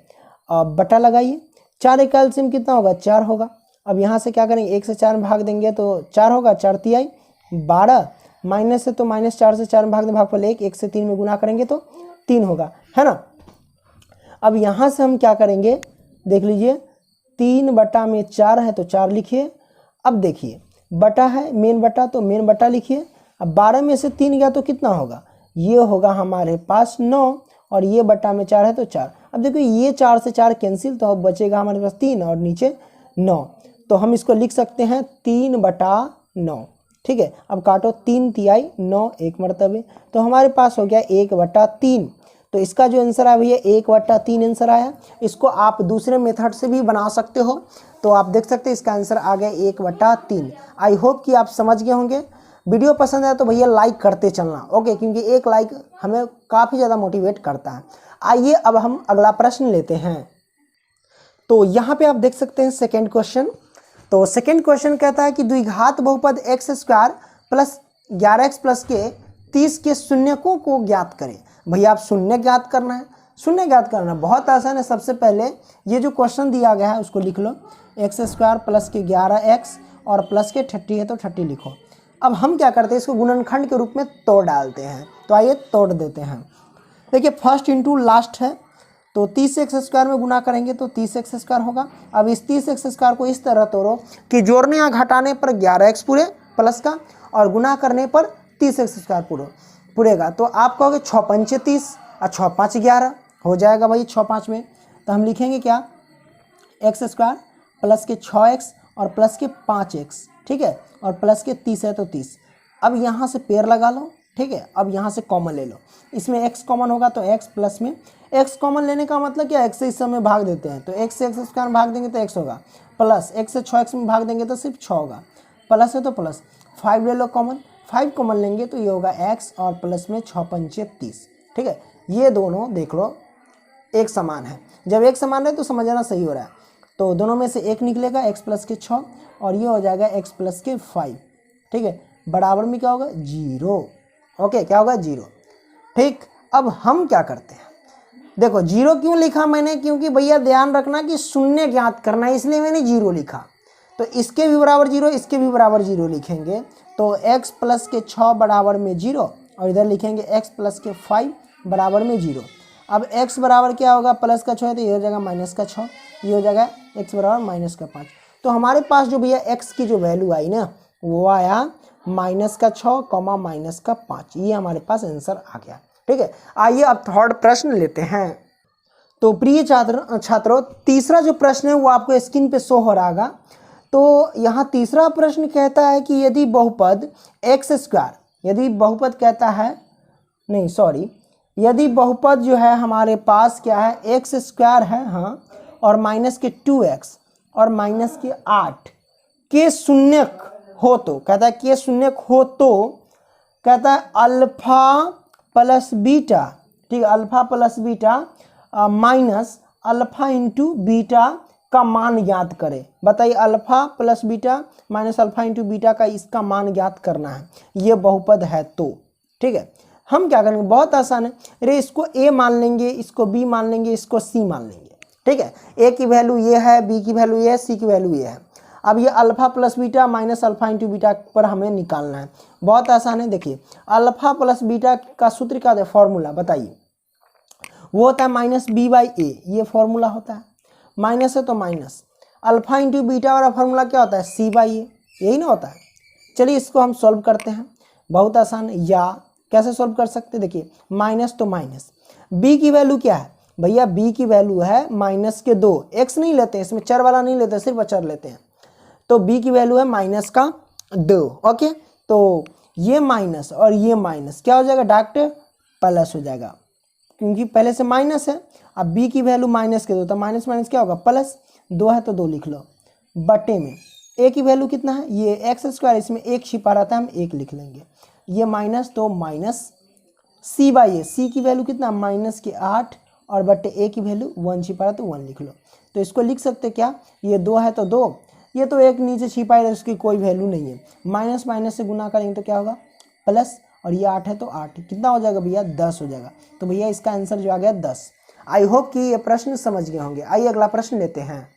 अब बटा लगाइए, 4 का एलसीएम कितना होगा, 4 होगा। अब यहाँ से क्या करेंगे, 1 से 4 में भाग देंगे तो 4 होगा, 4 तिहाई 12, माइनस है तो माइनस 4 से 4 में भाग दें, भागफल 1, 1 से 3 में गुना करेंगे तो 3 होगा, है ना। अब यहाँ से हम क्या करेंगे, देख लीजिए 3/4 है तो 4 लिखिए। अब देखिए बटा है, मेन बटा तो मेन बटा लिखिए। अब 12 में से 3 गया तो कितना होगा, ये होगा हमारे पास 9, और ये बटा में 4 है तो 4। अब देखो ये 4 से 4 कैंसिल, तो अब बचेगा हमारे पास 3 और नीचे 9, तो हम इसको लिख सकते हैं 3/9। ठीक है, अब काटो, 3 तिहाई 9 एक मरतबे, तो हमारे पास हो गया 1/3। तो इसका जो आंसर आया भैया 1/3 आंसर आया। इसको आप दूसरे मेथड से भी बना सकते हो, तो आप देख सकते हैं इसका आंसर आ गया 1/3। आई होप कि आप समझ गए होंगे। वीडियो पसंद आया तो भैया लाइक करते चलना, ओके, क्योंकि एक लाइक हमें काफ़ी ज़्यादा मोटिवेट करता है। आइए अब हम अगला प्रश्न लेते हैं। तो यहाँ पे आप देख सकते हैं सेकेंड क्वेश्चन। तो सेकेंड क्वेश्चन कहता है कि द्विघात बहुपद x square plus 11x plus के 30 के शून्यकों को ज्ञात करें। भैया आप शून्य ज्ञात करना है, शून्य ज्ञात करना बहुत आसान है। सबसे पहले ये जो क्वेश्चन दिया गया है उसको लिख लो, एक्स स्क्वायर प्लस के 11x और प्लस के 30 है तो 30 लिखो। अब हम क्या करते हैं, इसको गुणनखंड के रूप में तोड़ डालते हैं। तो आइए तोड़ देते हैं। देखिए फर्स्ट इंटू लास्ट है, तो 30x स्क्वायर में गुना करेंगे तो 30x स्क्वायर होगा। अब इस 30x स्क्वायर को इस तरह तोड़ो कि जोड़ने या घटाने पर 11x पूरे प्लस का, और गुना करने पर 30x स्क्वायर पूरेगा। तो आप कहोगे 6×5 = 30 और 6×5 = 11 हो जाएगा भाई 6×5 में। तो हम लिखेंगे क्या, एक्स स्क्वायर प्लस के 6x और प्लस के 5x, ठीक है, और प्लस के 30 है तो 30। अब यहाँ से पेड़ लगा लो, ठीक है। अब यहाँ से कॉमन ले लो, इसमें x कॉमन होगा तो x, प्लस में x कॉमन लेने का मतलब क्या, x से इस समय भाग देते हैं तो x से x स्क्वायर में भाग देंगे तो x होगा, प्लस x से 6x में भाग देंगे तो सिर्फ 6 होगा, प्लस है तो प्लस। 5 ले लो कॉमन, 5 कॉमन लेंगे तो ये होगा x और प्लस में 6×5 = 30, ठीक है। ये दोनों देख लो एक समान है, जब एक समान है तो समझना सही हो रहा है। तो दोनों में से एक निकलेगा, x प्लस के 6 और ये हो जाएगा x प्लस के 5, ठीक है। बराबर में क्या होगा, 0। ओके, क्या होगा, 0। ठीक, अब हम क्या करते हैं, देखो जीरो क्यों लिखा मैंने, क्योंकि भैया ध्यान रखना कि शून्य ज्ञात करना है, इसलिए मैंने जीरो लिखा। तो इसके भी बराबर जीरो, इसके भी बराबर जीरो लिखेंगे। तो x प्लस के 6 बराबर में जीरो, और इधर लिखेंगे x प्लस के 5 बराबर में जीरो। अब x बराबर क्या होगा, प्लस का 6 है तो ये हो जाएगा माइनस का 6, ये हो जाएगा x बराबर माइनस का 5। तो हमारे पास जो भैया x की जो वैल्यू आई ना, वो आया माइनस का 6 माइनस का 5। ये हमारे पास आंसर आ गया। ठीक है, आइए अब थर्ड प्रश्न लेते हैं। तो प्रिय छात्रों, तीसरा जो प्रश्न है वो आपको स्क्रीन पे शो हो रहा होगा। तो यहाँ तीसरा प्रश्न कहता है कि यदि बहुपद एक्स स्क्वायर, यदि बहुपद कहता है, नहीं सॉरी, यदि बहुपद जो है हमारे पास क्या है, एक्स स्क्वायर है, हाँ, और माइनस के 2x और माइनस के 8 के शून्यक हो, तो कहता है के शून्यक हो, तो कहता है अल्फा प्लस बीटा, ठीक है, alpha plus beta minus alpha into beta का मान ज्ञात करें। बताइए, alpha plus beta minus alpha into beta का इसका मान ज्ञात करना है, ये बहुपद है तो। ठीक है, हम क्या करेंगे, बहुत आसान है, अरे इसको a मान लेंगे, इसको b मान लेंगे, इसको c मान लेंगे। ठीक है, a की वैल्यू ये है, b की वैल्यू ये है, c की वैल्यू ये है। अब ये alpha plus beta minus alpha into beta पर हमें निकालना है। बहुत आसान है, देखिए अल्फा प्लस बीटा का सूत्र क्या है, फॉर्मूला बताइए, वो होता है माइनस बी बाई ए, ये फॉर्मूला होता है, माइनस है तो माइनस, अल्फा इंटू बीटा वाला फॉर्मूला क्या होता है, सी बाई ए, यही ना होता है। चलिए इसको हम सॉल्व करते हैं, बहुत आसान है। या कैसे सॉल्व कर सकते हैं, देखिए माइनस तो माइनस, बी की वैल्यू क्या है भैया, बी की वैल्यू है माइनस के 2, एक्स नहीं लेते हैं इसमें, चर वाला नहीं लेते, सिर्फ अचर लेते हैं। तो बी की वैल्यू है माइनस का 2। ओके, तो ये माइनस और ये माइनस क्या हो जाएगा, डायरेक्ट प्लस हो जाएगा, क्योंकि पहले से माइनस है। अब बी की वैल्यू माइनस के 2, तो माइनस माइनस क्या होगा, प्लस, 2 है तो 2 लिख लो, बटे में ए की वैल्यू कितना है, ये एक्स स्क्वायर, इसमें एक छिपा रहता है, हम एक लिख लेंगे, ये माइनस तो माइनस सी बाई ए, सी की वैल्यू कितना, माइनस के 8 और बटे ए की वैल्यू 1 छिपा रहा तो 1 लिख लो। तो इसको लिख सकते क्या, ये 2 है तो 2, ये तो एक नीचे छिपा है, उसकी कोई वैल्यू नहीं है, माइनस माइनस से गुना करेंगे तो क्या होगा, प्लस, और ये 8 है तो 8, कितना हो जाएगा भैया, 10 हो जाएगा। तो भैया इसका आंसर जो आ गया 10। आई होप कि ये प्रश्न समझ गए होंगे। आइए अगला प्रश्न लेते हैं।